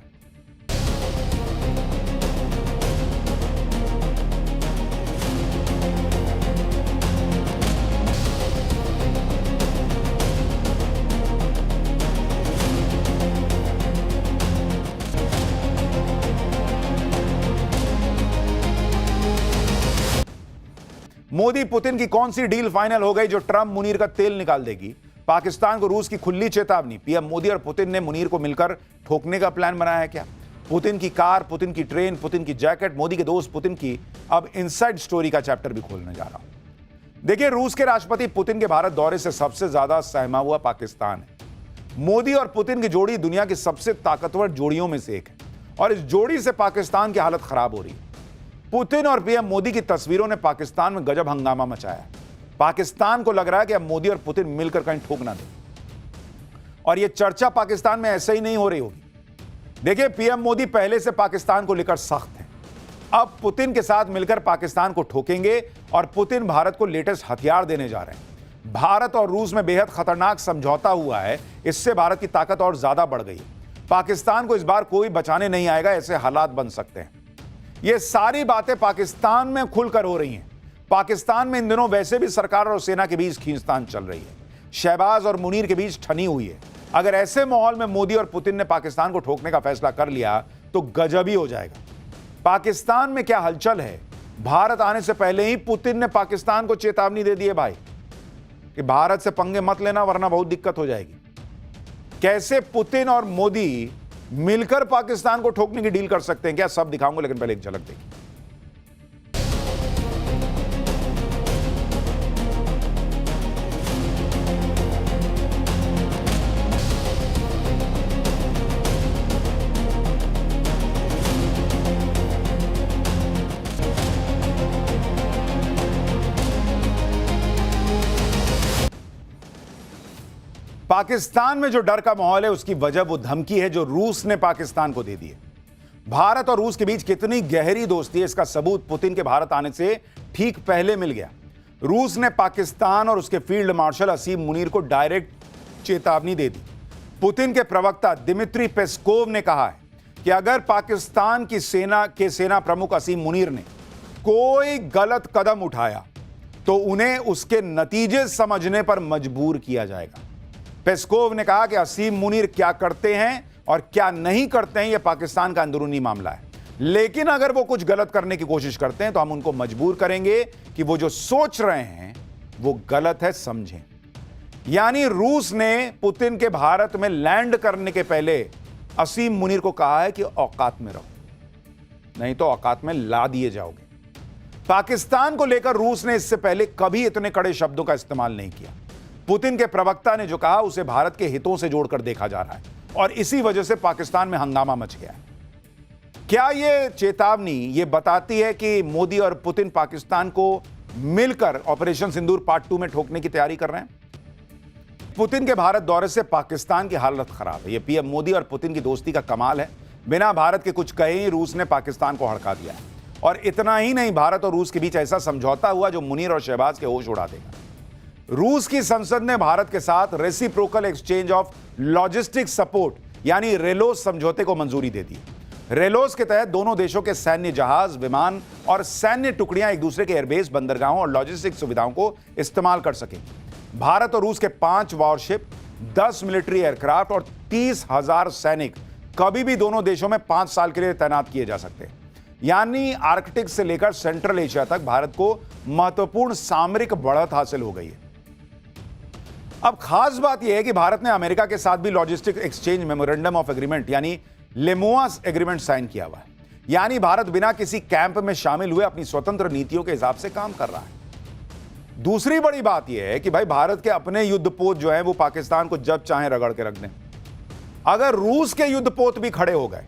मोदी पुतिन की कौन सी डील फाइनल हो गई जो ट्रंप मुनीर का तेल निकाल देगी? पाकिस्तान को रूस की खुली चेतावनी। पीएम मोदी और पुतिन ने मुनीर को मिलकर ठोकने का प्लान बनाया है क्या? पुतिन की कार, पुतिन की ट्रेन, पुतिन की जैकेट, मोदी के दोस्त पुतिन की अब इनसाइड स्टोरी का चैप्टर भी खोलने जा रहा हूं। देखिए, रूस के राष्ट्रपति पुतिन के भारत दौरे से सबसे ज्यादा सहमा हुआ पाकिस्तान है। मोदी और पुतिन की जोड़ी दुनिया की सबसे ताकतवर जोड़ियों में से एक है और इस जोड़ी से पाकिस्तान की हालत खराब हो रही है। पुतिन और पीएम मोदी की तस्वीरों ने पाकिस्तान में गजब हंगामा मचाया। पाकिस्तान को लग रहा है कि अब मोदी और पुतिन मिलकर कहीं ठोक ना दें। और यह चर्चा पाकिस्तान में ऐसे ही नहीं हो रही होगी। देखिए, पीएम मोदी पहले से पाकिस्तान को लेकर सख्त हैं। अब पुतिन के साथ मिलकर पाकिस्तान को ठोकेंगे और पुतिन भारत को लेटेस्ट हथियार देने जा रहे हैं। भारत और रूस में बेहद खतरनाक समझौता हुआ है, इससे भारत की ताकत और ज्यादा बढ़ गई है। पाकिस्तान को इस बार कोई बचाने नहीं आएगा, ऐसे हालात बन सकते हैं। ये सारी बातें पाकिस्तान में खुलकर हो रही हैं। पाकिस्तान में इन दिनों वैसे भी सरकार और सेना के बीच खींचतान चल रही है, शहबाज और मुनीर के बीच ठनी हुई है। अगर ऐसे माहौल में मोदी और पुतिन ने पाकिस्तान को ठोकने का फैसला कर लिया तो गजब ही हो जाएगा। पाकिस्तान में क्या हलचल है, भारत आने से पहले ही पुतिन ने पाकिस्तान को चेतावनी दे दी है भाई कि भारत से पंगे मत लेना वरना बहुत दिक्कत हो जाएगी। कैसे पुतिन और मोदी मिलकर पाकिस्तान को ठोकने की डील कर सकते हैं, क्या सब दिखाऊंगा, लेकिन पहले एक झलक देखिए। पाकिस्तान में जो डर का माहौल है उसकी वजह वो धमकी है जो रूस ने पाकिस्तान को दे दी है। भारत और रूस के बीच कितनी गहरी दोस्ती है, इसका सबूत पुतिन के भारत आने से ठीक पहले मिल गया। रूस ने पाकिस्तान और उसके फील्ड मार्शल असीम मुनीर को डायरेक्ट चेतावनी दे दी। पुतिन के प्रवक्ता दिमित्री पेस्कोव ने कहा है कि अगर पाकिस्तान की सेना प्रमुख असीम मुनीर ने कोई गलत कदम उठाया तो उन्हें उसके नतीजे समझने पर मजबूर किया जाएगा। पेस्कोव ने कहा कि असीम मुनीर क्या करते हैं और क्या नहीं करते हैं यह पाकिस्तान का अंदरूनी मामला है, लेकिन अगर वो कुछ गलत करने की कोशिश करते हैं तो हम उनको मजबूर करेंगे कि वो जो सोच रहे हैं वो गलत है, समझें। यानी रूस ने पुतिन के भारत में लैंड करने के पहले असीम मुनीर को कहा है कि औकात में रहो, नहीं तो औकात में ला दिए जाओगे। पाकिस्तान को लेकर रूस ने इससे पहले कभी इतने कड़े शब्दों का इस्तेमाल नहीं किया। पुतिन के प्रवक्ता ने जो कहा उसे भारत के हितों से जोड़कर देखा जा रहा है और इसी वजह से पाकिस्तान में हंगामा मच गया है। क्या यह चेतावनी ये बताती है कि मोदी और पुतिन पाकिस्तान को मिलकर ऑपरेशन सिंदूर पार्ट 2 में ठोकने की तैयारी कर रहे हैं? पुतिन के भारत दौरे से पाकिस्तान की हालत खराब है। यह पीएम मोदी और पुतिन की दोस्ती का कमाल है। बिना भारत के कुछ कहे ही रूस ने पाकिस्तान को हड़का दिया है। और इतना ही नहीं, भारत और रूस के बीच ऐसा समझौता हुआ जो मुनीर और शहबाज के होश उड़ा देगा। रूस की संसद ने भारत के साथ reciprocal exchange of logistic support यानी रेलोस समझौते को मंजूरी दे दी। रेलोस के तहत दोनों देशों के सैन्य जहाज, विमान और सैन्य टुकड़ियां एक दूसरे के एयरबेस, बंदरगाहों और लॉजिस्टिक सुविधाओं को इस्तेमाल कर सकेंगी। भारत और रूस के 5 वॉरशिप, 10 मिलिट्री एयरक्राफ्ट और 30,000 सैनिक कभी भी दोनों देशों में 5 साल के लिए तैनात किए जा सकते हैं। यानी आर्कटिक से लेकर सेंट्रल एशिया तक भारत को महत्वपूर्ण सामरिक बढ़त हासिल हो गई है। अब खास बात यह है कि भारत ने अमेरिका के साथ भी logistic exchange memorandum of agreement यानी लेमोआ एग्रीमेंट साइन किया हुआ है। यानी भारत बिना किसी कैंप में शामिल हुए अपनी स्वतंत्र नीतियों के हिसाब से काम कर रहा है। दूसरी बड़ी बात यह है कि भाई भारत के अपने युद्धपोत जो है वो पाकिस्तान को जब चाहे रगड़ के रख दें। अगर रूस के युद्धपोत भी खड़े हो गए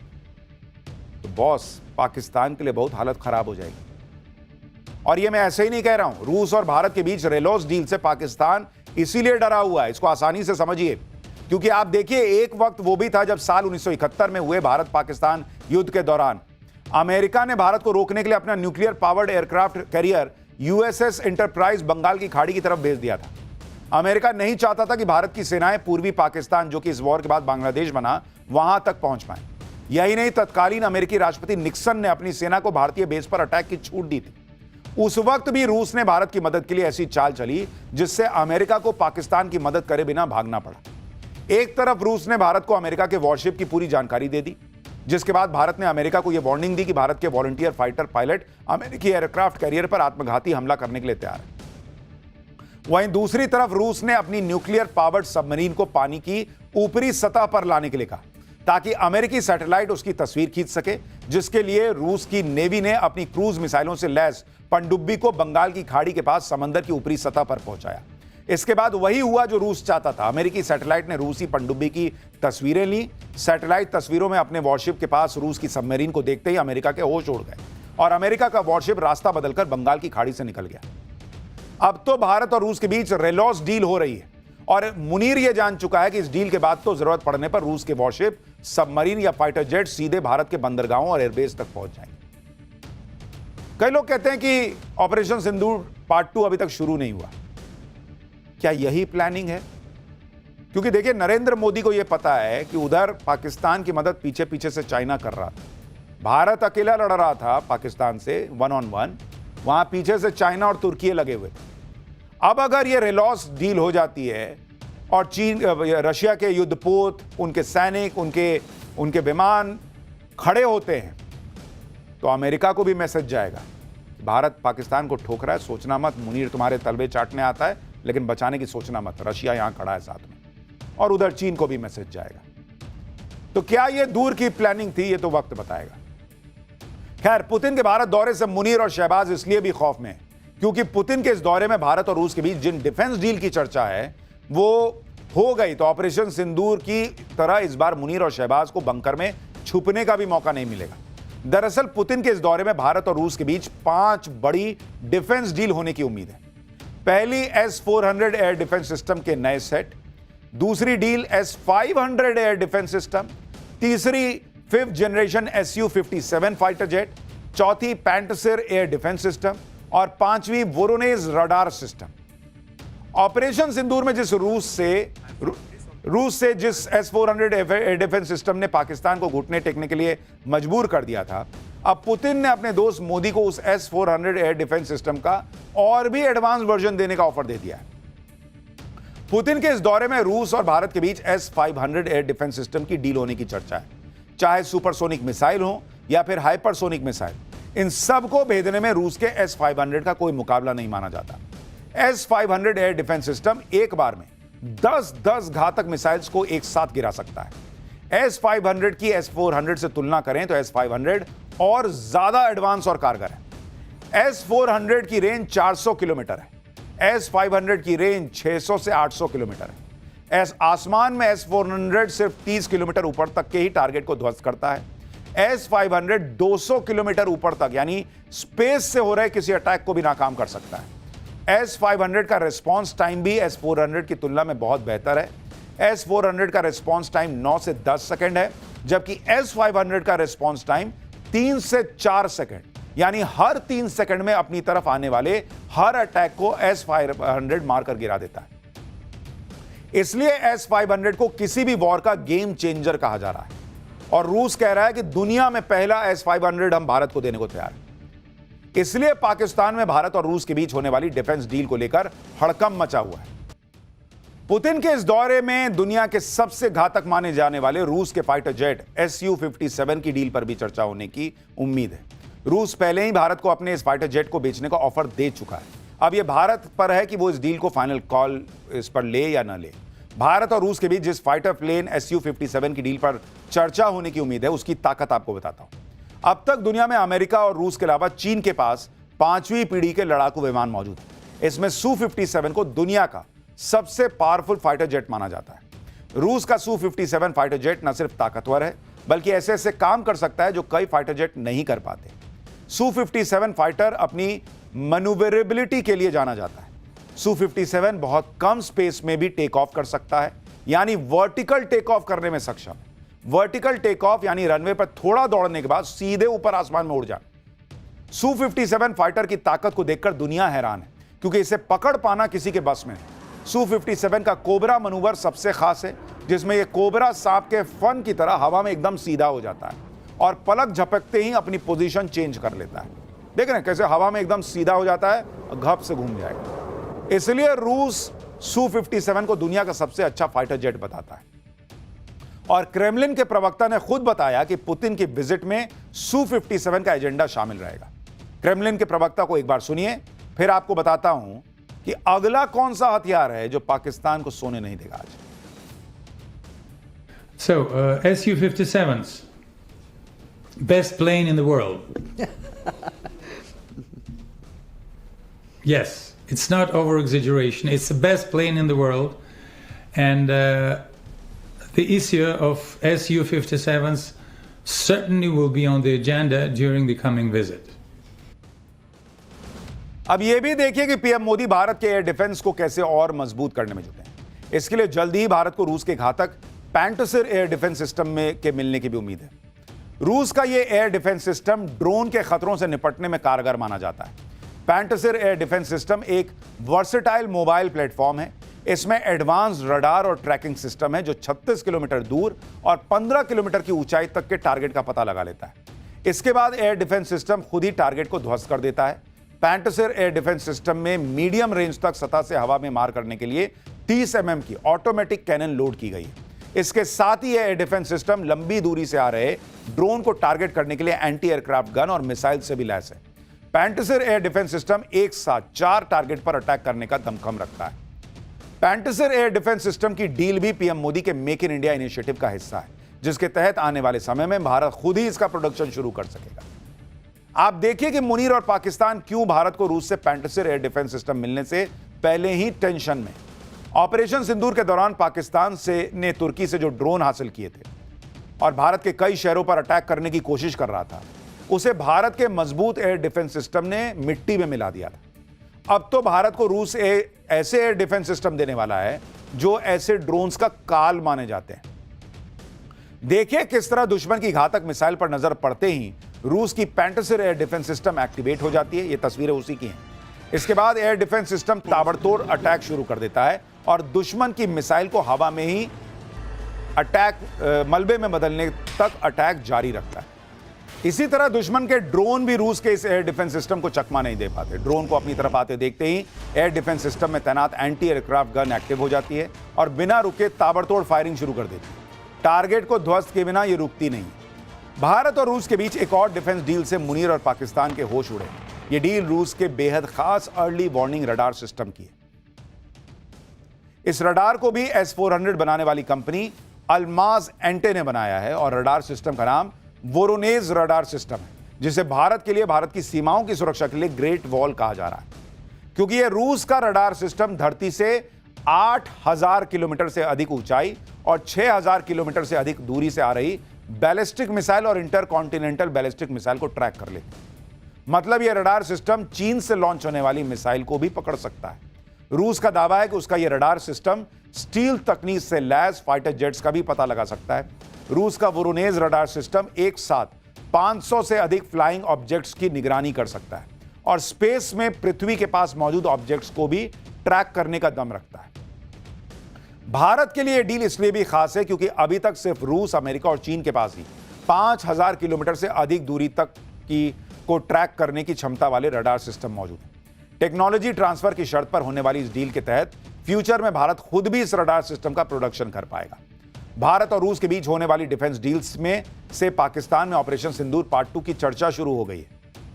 तो बॉस पाकिस्तान के लिए बहुत हालत खराब हो जाएगी। और यह मैं ऐसे ही नहीं कह रहा हूं, रूस और भारत के बीच रेलोस डील से पाकिस्तान इसीलिए डरा हुआ है। इसको आसानी से समझिए, क्योंकि आप देखिए एक वक्त वो भी था जब साल 1971 में हुए भारत पाकिस्तान युद्ध के दौरान अमेरिका ने भारत को रोकने के लिए अपना nuclear powered aircraft carrier USS Enterprise Bengal की खाड़ी की तरफ भेज दिया था। अमेरिका नहीं चाहता था कि भारत की सेनाएं पूर्वी पाकिस्तान, जो कि इस वॉर के बाद बांग्लादेश बना, वहां तक पहुंच पाए। यही नहीं, तत्कालीन अमेरिकी राष्ट्रपति निक्सन ने अपनी सेना को भारतीय बेस पर अटैक की छूट दी थी। उस वक्त भी रूस ने भारत की मदद के लिए ऐसी चाल चली जिससे अमेरिका को पाकिस्तान की मदद करे बिना भागना पड़ा। एक तरफ रूस ने भारत को अमेरिका के वॉरशिप की पूरी जानकारी दे दी, जिसके बाद भारत ने अमेरिका को यह वार्निंग दी कि भारत के वॉलंटियर फाइटर पायलट अमेरिकी एयरक्राफ्ट कैरियर पर आत्मघाती हमला करने के लिए तैयार है। वहीं दूसरी तरफ रूस ने अपनी न्यूक्लियर पावर्ड सबमरीन को पानी की ऊपरी सतह पर लाने के लिए कहा ताकि अमेरिकी सैटेलाइट उसकी तस्वीर खींच सके, जिसके लिए रूस की नेवी ने अपनी क्रूज मिसाइलों से लैस पनडुब्बी को बंगाल की खाड़ी के पास समंदर की ऊपरी सतह पर पहुंचाया। इसके बाद वही हुआ जो रूस चाहता था। अमेरिकी सैटेलाइट ने रूसी पनडुब्बी की तस्वीरें ली। सैटेलाइट तस्वीरों में अपने वॉरशिप के पास रूस की सबमरीन को देखते ही अमेरिका के होश उड़ गए और अमेरिका का वॉरशिप रास्ता बदलकर बंगाल की खाड़ी से निकल गया। अब तो भारत और रूस के बीच रेलोस डील हो रही है और मुनीर यह जान चुका है कि इस डील के बाद तो जरूरत पड़ने पर रूस के वॉरशिप, सबमरीन या फाइटर जेट सीधे भारत के बंदरगाहों और एयरबेस तक पहुंच जाएंगे। कई लोग कहते हैं कि ऑपरेशन सिंदूर पार्ट 2 अभी तक शुरू नहीं हुआ। क्या यही प्लानिंग है? क्योंकि देखिए, नरेंद्र मोदी को यह पता है कि उधर पाकिस्तान की मदद पीछे पीछे से चाइना कर रहा था। भारत अकेला लड़ रहा था पाकिस्तान से 1-on-1, वहां पीछे से चाइना और तुर्की लगे हुए थे। अब अगर यह रेलॉस डील हो जाती है और चीन, रशिया के युद्धपोत, उनके सैनिक, उनके विमान खड़े होते हैं, तो अमेरिका को भी मैसेज जाएगा, भारत पाकिस्तान को ठोक रहा है, सोचना मत, मुनीर तुम्हारे तलवे चाटने आता है लेकिन बचाने की सोचना मत, रशिया यहां खड़ा है साथ में। और उधर चीन को भी मैसेज जाएगा। तो क्या यह दूर की प्लानिंग थी? यह तो वक्त बताएगा। खैर, पुतिन के भारत दौरे से मुनीर और शहबाज इसलिए भी खौफ में है क्योंकि पुतिन के इस दौरे में भारत और रूस के बीच जिन डिफेंस डील की चर्चा है वो हो गई, तो ऑपरेशन सिंदूर की तरह इस बार मुनीर और शहबाज को बंकर में छुपने का भी मौका नहीं मिलेगा। दरअसल पुतिन के इस दौरे में भारत और रूस के बीच 5 बड़ी डिफेंस डील होने की उम्मीद है। पहली S-400 एयर डिफेंस सिस्टम के नए सेट, दूसरी deal S-500 air defence system, तीसरी 5th generation Su-57 fighter jet, चौथी पैंटसिर एयर डिफेंस सिस्टम और 5वीं वोरोनेज रडार सिस्टम। ऑपरेशन सिंदूर में रूस से जिस S-400 एयर डिफेंस सिस्टम ने पाकिस्तान को घुटने टेकने के लिए मजबूर कर दिया था, अब पुतिन ने अपने दोस्त मोदी को उस S-400 एयर डिफेंस सिस्टम का और भी एडवांस वर्जन देने का ऑफर दे दिया है। पुतिन के इस दौरे में रूस और भारत के बीच S-500 एयर डिफेंस सिस्टम की डील होने की चर्चा है। चाहे सुपरसोनिक मिसाइल हो या फिर हाइपरसोनिक मिसाइल, इन सब को भेजने में रूस के S-500 का कोई मुकाबला नहीं माना जाता। S-500 एयर डिफेंस सिस्टम एक बार में 10 घातक मिसाइल्स को एक साथ गिरा सकता है। S-500 की S-400 से तुलना करें तो S-500 और ज्यादा एडवांस और कारगर है। S-400 की रेंज 400 किलोमीटर है, S-500 की रेंज 600 से 800 किलोमीटर है। आसमान में S-400 सिर्फ 30 किलोमीटर ऊपर तक के ही टारगेट को ध्वस्त करता है। S-500 200 किलोमीटर ऊपर तक, यानी स्पेस से हो रहे किसी अटैक को भी नाकाम कर सकता है। S-500 का रिस्पॉन्स टाइम भी S-400 की तुलना में बहुत बेहतर है। S-400 का रिस्पॉन्स टाइम 9 से 10 सेकंड है, जबकि S-500 का रिस्पॉन्स टाइम 3 से 4 सेकंड, यानी हर 3 सेकंड में अपनी तरफ आने वाले हर अटैक को S-500 मारकर गिरा देता है। इसलिए S-500 को किसी भी वॉर का गेम चेंजर कहा जा रहा है और रूस कह रहा है कि दुनिया में पहला S-500 हम भारत को देने को तैयार हैं। इसलिए पाकिस्तान में भारत और रूस के बीच होने वाली डिफेंस डील को लेकर हड़कंप मचा हुआ है। पुतिन के इस दौरे में दुनिया के सबसे घातक माने जाने वाले रूस के फाइटर जेट Su-57 की डील पर भी चर्चा होने की उम्मीद है। रूस पहले ही भारत को अपने इस फाइटर जेट को बेचने का ऑफर दे चुका है। अब यह भारत पर है कि वो इस डील को फाइनल कॉल इस पर ले या ना ले। भारत और रूस के बीच जिस फाइटर प्लेन Su-57 की डील पर चर्चा होने की उम्मीद है, उसकी ताकत आपको बताता हूं। अब तक दुनिया में अमेरिका और रूस के अलावा चीन के पास 5वीं पीढ़ी के लड़ाकू विमान मौजूद है। इसमें Su-57 को दुनिया का सबसे पावरफुल फाइटर जेट माना जाता है। रूस का Su-57 फाइटर जेट न सिर्फ ताकतवर है, बल्कि ऐसे ऐसे काम कर सकता है जो कई फाइटर जेट नहीं कर पाते। Su-57 फाइटर अपनी मैन्यूवरेबिलिटी के लिए जाना जाता है। Su-57 बहुत कम स्पेस में भी टेक ऑफ कर सकता है, यानी वर्टिकल टेक ऑफ करने में सक्षम है। वर्टिकल टेक ऑफ यानी रनवे पर थोड़ा दौड़ने के बाद सीधे ऊपर आसमान में उड़ जाना। Su-57 फाइटर की ताकत को देखकर दुनिया हैरान है, क्योंकि इसे पकड़ पाना किसी के बस में नहीं। Su-57 का कोबरा मनूवर सबसे खास है, जिसमें यह कोबरा सांप के फन की तरह हवा में एकदम सीधा हो जाता है और पलक झपकते ही अपनी पोजीशन चेंज कर लेता है। देख रहे हैं कैसे हवा में एकदम सीधा हो जाता है और घप से घूम जाएगा। इसलिए रूस Su-57 को दुनिया का सबसे अच्छा फाइटर जेट बताता है। और क्रेमलिन के प्रवक्ता ने खुद बताया कि पुतिन की विजिट में Su-57 का एजेंडा शामिल रहेगा। क्रेमलिन के प्रवक्ता को एक बार सुनिए, फिर आपको बताता हूं कि अगला कौन सा हथियार है जो पाकिस्तान को सोने नहीं देगा आज। So, Su-57s, best plane in the world. Yes, it's not over-exaggeration. It's the best plane in the world. And the issue of Su-57s certainly will be on the agenda during the coming visit. अब यह भी देखिए कि PM Modi Bharat के air defence को कैसे और मजबूत करने में जुटे हैं। इसके लिए जल्दी ही भारत को रूस के घातक पैंटसिर एयर डिफेंस सिस्टम के मिलने की भी उम्मीद है। रूस का यह एयर डिफेंस सिस्टम ड्रोन के खतरों से निपटने में कारगर माना जाता है। पैंटसिर एयर डिफेंस सिस्टम एक वर्सेटाइल मोबाइल प्लेटफॉर्म है। इसमें एडवांस रडार और ट्रैकिंग सिस्टम है जो 36 किलोमीटर दूर और 15 किलोमीटर की ऊंचाई तक के टारगेट का पता लगा लेता है। इसके बाद एयर डिफेंस सिस्टम खुद ही टारगेट को ध्वस्त कर देता है। पैंटसिर एयर डिफेंस सिस्टम में मीडियम रेंज तक सतह से हवा में मार करने के लिए 30 mm की ऑटोमेटिक कैनन लोड की गई है। इसके साथ ही एयर डिफेंस सिस्टम लंबी दूरी से आ रहे ड्रोन को टारगेट करने के लिए एंटी एयरक्राफ्ट गन और मिसाइल से भी लैस है। पैंटसिर एयर डिफेंस सिस्टम एक साथ 4 टारगेट पर अटैक करने का दमखम रखता है। पैंटसिर एयर डिफेंस सिस्टम की डील भी पीएम मोदी के मेक इन इंडिया इनिशिएटिव का हिस्सा है, जिसके तहत आने वाले समय में भारत खुद ही इसका प्रोडक्शन शुरू कर सकेगा। आप देखिए कि मुनीर और पाकिस्तान क्यों भारत को रूस से पैंटसिर एयर डिफेंस सिस्टम मिलने से पहले ही टेंशन में। ऑपरेशन सिंदूर के दौरान पाकिस्तान ने तुर्की से जो ड्रोन हासिल किए थे और भारत के कई शहरों पर अटैक करने की कोशिश कर रहा था, उसे भारत के मजबूत एयर डिफेंस सिस्टम ने मिट्टी में मिला दिया था। अब तो भारत को रूस ऐसे एयर डिफेंस सिस्टम देने वाला है जो ऐसे ड्रोन्स का काल माने जाते हैं। देखिए किस तरह दुश्मन की घातक मिसाइल पर नजर पड़ते ही रूस की Pantsir air defence system activate हो जाती है। ये तस्वीरें उसी की हैं। इसके बाद एयर डिफेंस सिस्टम ताबड़तोड़ अटैक शुरू कर देता है और दुश्मन की मिसाइल को हवा में ही मलबे में बदलने तक अटैक जारी रखता है। इसी तरह दुश्मन के ड्रोन भी रूस के इस एयर डिफेंस सिस्टम को चकमा नहीं दे पाते। ड्रोन को अपनी तरफ आते देखते ही एयर डिफेंस सिस्टम में तैनात एंटी एयरक्राफ्ट गन एक्टिव हो जाती है और बिना रुके ताबड़तोड़ फायरिंग शुरू कर देती है। टारगेट को ध्वस्त किए बिना ये रुकती नहीं। भारत और रूस के बीच एक और डिफेंस डील से मुनीर और पाकिस्तान के होश उड़े। ये डील रूस के बेहद खास अर्ली वार्निंग रडार सिस्टम की है। इस रडार को भी S-400 बनाने वाली कंपनी अल्माज एंटे ने बनाया है और रडार सिस्टम का नाम वोरोनेज रडार सिस्टम है, जिसे भारत के लिए भारत की सीमाओं की सुरक्षा के लिए ग्रेट वॉल कहा जा रहा है, क्योंकि यह रूस का रडार सिस्टम धरती से 8000 किलोमीटर से अधिक ऊंचाई और 6000 किलोमीटर से अधिक दूरी से आ रही बैलिस्टिक मिसाइल और इंटरकॉन्टिनेंटल बैलिस्टिक मिसाइल को ट्रैक कर लेते हैं। मतलब यह रडार सिस्टम चीन से लॉन्च होने वाली मिसाइल को भी पकड़ सकता है। रूस का दावा है कि उसका यह रडार सिस्टम स्टील तकनीक से लैस फाइटर जेट्स का भी पता लगा सकता है। रूस का वोरोनेज रडार सिस्टम एक साथ 500 से अधिक फ्लाइंग ऑब्जेक्ट्स की निगरानी कर सकता है और स्पेस में पृथ्वी के पास मौजूद ऑब्जेक्ट्स को भी ट्रैक करने का दम रखता है। भारत के लिए यह डील इसलिए भी खास है क्योंकि अभी तक सिर्फ रूस, अमेरिका और चीन के पास ही 5000 किलोमीटर से अधिक दूरी तक को ट्रैक करने की क्षमता वाले रडार सिस्टम मौजूद है। टेक्नोलॉजी ट्रांसफर की शर्त पर होने वाली इस डील के तहत फ्यूचर में भारत खुद भी इस रडार सिस्टम का प्रोडक्शन कर पाएगा। भारत और रूस के बीच होने वाली डिफेंस डील्स में से पाकिस्तान में ऑपरेशन सिंदूर पार्ट 2 की चर्चा शुरू हो गई है।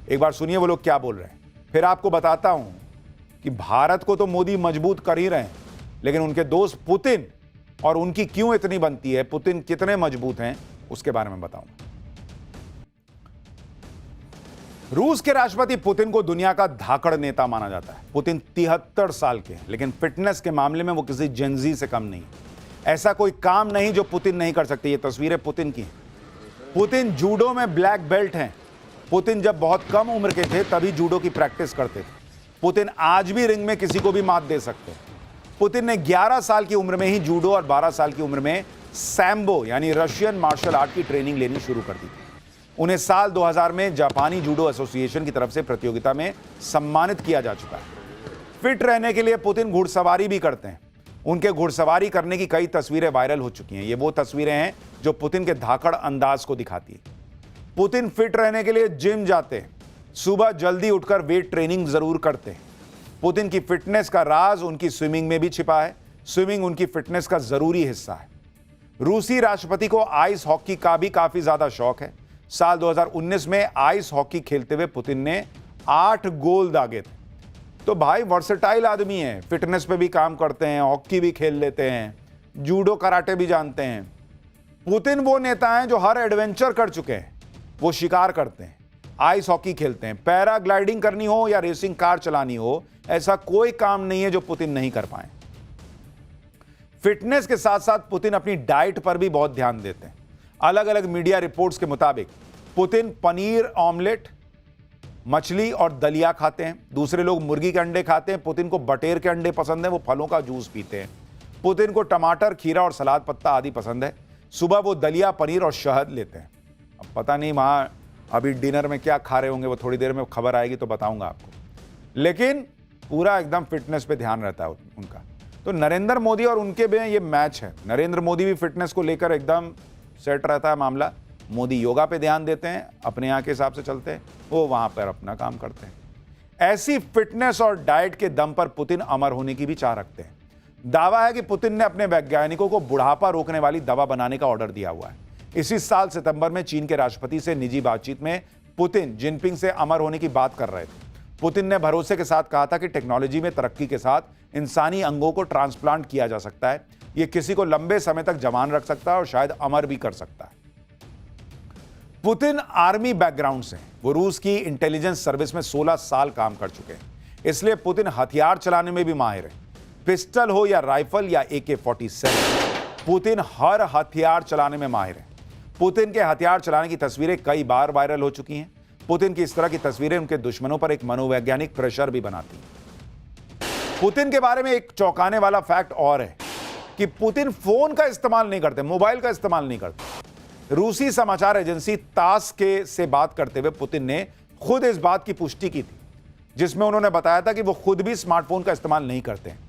एक बार सुनिए वो लोग क्या बोल रहे हैं, फिर आपको बताता हूं कि भारत को तो मोदी मजबूत कर ही रहे हैं, लेकिन उनके दोस्त पुतिन और उनकी क्यों इतनी बनती है, पुतिन कितने मजबूत हैं, उसके बारे में बताऊंगा। रूस के राष्ट्रपति पुतिन को दुनिया का धाकड़ नेता माना जाता है। पुतिन 73 साल के हैं, लेकिन फिटनेस के मामले में वो किसी जेनजी से कम नहीं। ऐसा कोई काम नहीं जो पुतिन नहीं कर सकते। ये तस्वीरें पुतिन की हैं। पुतिन जूडो में ब्लैक बेल्ट हैं। पुतिन जब बहुत कम उम्र के थे तभी जूडो की प्रैक्टिस करते थे। पुतिन आज भी रिंग में किसी को भी मात दे सकते हैं। पुतिन ने 11 साल की उम्र में ही जूडो और 12 साल की उम्र में सैम्बो यानी रशियन मार्शल आर्ट की ट्रेनिंग लेनी शुरू कर दी। उन्हें साल 2000 में जापानी जूडो एसोसिएशन की तरफ से प्रतियोगिता में सम्मानित किया जा चुका है। फिट रहने के लिए पुतिन घुड़सवारी भी करते हैं। उनके घुड़सवारी करने की कई तस्वीरें वायरल हो चुकी हैं। ये वो तस्वीरें हैं जो पुतिन के धाकड़ अंदाज को दिखाती है। पुतिन फिट रहने के लिए जिम जाते हैं, सुबह जल्दी उठकर वेट ट्रेनिंग जरूर करते हैं। पुतिन की फिटनेस का राज उनकी स्विमिंग में भी छिपा है। स्विमिंग उनकी फिटनेस का जरूरी हिस्सा है। रूसी राष्ट्रपति को आइस हॉकी का भी काफी ज्यादा शौक है। साल 2019 में आइस हॉकी खेलते हुए पुतिन ने 8 गोल दागे थे। तो भाई वर्सेटाइल आदमी है, फिटनेस पे भी काम करते हैं, हॉकी भी खेल लेते हैं, जूडो कराटे भी जानते हैं। पुतिन वो नेता हैं जो हर एडवेंचर कर चुके हैं। वो शिकार करते हैं, आइस हॉकी खेलते हैं, पैराग्लाइडिंग करनी हो या रेसिंग कार चलानी हो, ऐसा कोई काम नहीं है जो पुतिन नहीं कर पाए। फिटनेस के साथ साथ पुतिन अपनी डाइट पर भी बहुत ध्यान देते हैं। अलग अलग मीडिया रिपोर्ट्स के मुताबिक पुतिन पनीर ऑमलेट, मछली और दलिया खाते हैं। दूसरे लोग मुर्गी के अंडे खाते हैं। पुतिन को बटेर के अंडे पसंद है, वो फलों का जूस पीते हैं। पुतिन को टमाटर, खीरा और सलाद पत्ता आदि पसंद है। सुबह वो दलिया, पनीर और शहद लेते हैं। अब पता नहीं वहां अभी डिनर में क्या खा रहे होंगे, वो थोड़ी देर में खबर आएगी तो बताऊंगा आपको। लेकिन पूरा एकदम फिटनेस पे ध्यान रहता है उनका। तो नरेंद्र मोदी और उनके में ये मैच है। नरेंद्र मोदी भी फिटनेस को लेकर एकदम सेट रहता है मामला। मोदी योगा पे ध्यान देते हैं, अपने यहाँ के हिसाब से चलते हैं, वो वहां पर अपना काम करते हैं। ऐसी फिटनेस और डाइट के दम पर पुतिन अमर होने की भी चाह रखते हैं। दावा है कि पुतिन ने अपने वैज्ञानिकों को बुढ़ापा रोकने वाली दवा बनाने का ऑर्डर दिया हुआ है। इसी साल सितंबर में चीन के राष्ट्रपति से निजी बातचीत में पुतिन जिनपिंग से अमर होने की बात कर रहे थे। पुतिन ने भरोसे के साथ कहा था कि टेक्नोलॉजी में तरक्की के साथ इंसानी अंगों को ट्रांसप्लांट किया जा सकता है। यह किसी को लंबे समय तक जवान रख सकता है और शायद अमर भी कर सकता है। पुतिन आर्मी बैकग्राउंड से, वो रूस की इंटेलिजेंस सर्विस में 16 साल काम कर चुके हैं, इसलिए पुतिन हथियार चलाने में भी माहिर है। पिस्टल हो या राइफल या AK-47, पुतिन हर हथियार चलाने में माहिर है। पुतिन के हथियार चलाने की तस्वीरें कई बार वायरल हो चुकी हैं। पुतिन की इस तरह की तस्वीरें उनके दुश्मनों पर एक मनोवैज्ञानिक प्रेशर भी बनाती हैं। पुतिन के बारे में एक चौंकाने वाला फैक्ट और है कि पुतिन फोन का इस्तेमाल नहीं करते, मोबाइल का इस्तेमाल नहीं करते। रूसी समाचार एजेंसी तास के से बात करते हुए पुतिन ने खुद इस बात की पुष्टि की थी, जिसमें उन्होंने बताया था कि वो खुद भी स्मार्टफोन का इस्तेमाल नहीं करते हैं।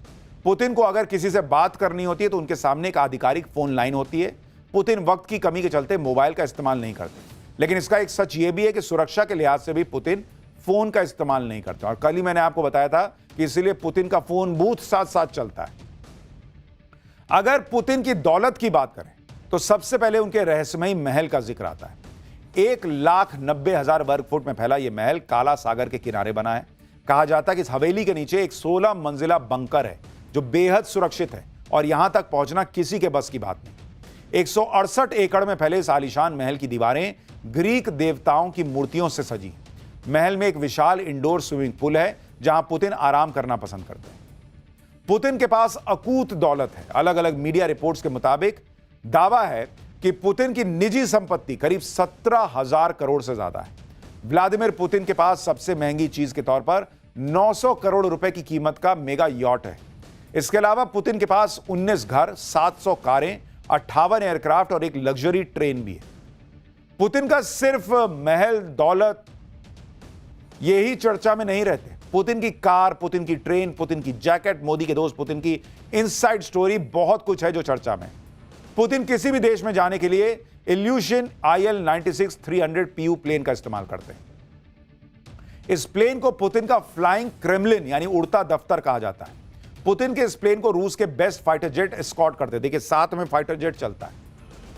पुतिन को अगर किसी से बात करनी होती है तो उनके सामने एक आधिकारिक फोन लाइन होती है। पुतिन वक्त की कमी के चलते मोबाइल का इस्तेमाल नहीं करते, लेकिन इसका एक सच यह भी है कि सुरक्षा के लिहाज से भी पुतिन फोन का इस्तेमाल नहीं करते। और कल ही मैंने आपको बताया था कि इसलिए पुतिन का फोन बूथ साथ साथ चलता है। अगर पुतिन की दौलत की बात करें तो सबसे पहले उनके रहस्यमयी महल का जिक्र आता है। 1,90,000 वर्ग फुट में फैला यह महल काला सागर के किनारे बना है। कहा जाता है कि इस हवेली के नीचे एक 16 मंजिला बंकर है जो बेहद सुरक्षित है और यहां तक पहुंचना किसी के बस की बात नहीं। 168 एकड़ में फैले इस आलीशान महल की दीवारें ग्रीक देवताओं की मूर्तियों से सजी हैं। महल में एक विशाल इंडोर स्विमिंग पूल है जहां पुतिन आराम करना पसंद करते हैं। पुतिन के पास अकूत दौलत है। अलग अलग मीडिया रिपोर्ट्स के मुताबिक दावा है कि पुतिन की निजी संपत्ति करीब 17,000 करोड़ से ज्यादा है। व्लादिमीर पुतिन के पास सबसे महंगी चीज के तौर पर 900 करोड़ रुपए की कीमत का मेगा यॉट है। इसके अलावा पुतिन के पास 19 घर, 700 कारें, 58 एयरक्राफ्ट और एक लग्जरी ट्रेन भी है। पुतिन का सिर्फ महल, दौलत यही चर्चा में नहीं रहते। पुतिन की कार, पुतिन की ट्रेन, पुतिन की जैकेट, मोदी के दोस्त पुतिन की इनसाइड स्टोरी, बहुत कुछ है जो चर्चा में। पुतिन किसी भी देश में जाने के लिए इल्यूशन IL-96-300 PU प्लेन का इस्तेमाल करते हैं। इस प्लेन को पुतिन का फ्लाइंग क्रेमलिन यानी उड़ता दफ्तर कहा जाता है। पुतिन के इस प्लेन को रूस के बेस्ट फाइटर जेट एस्कॉर्ट करते हैं। देखिए, साथ में फाइटर जेट चलता है।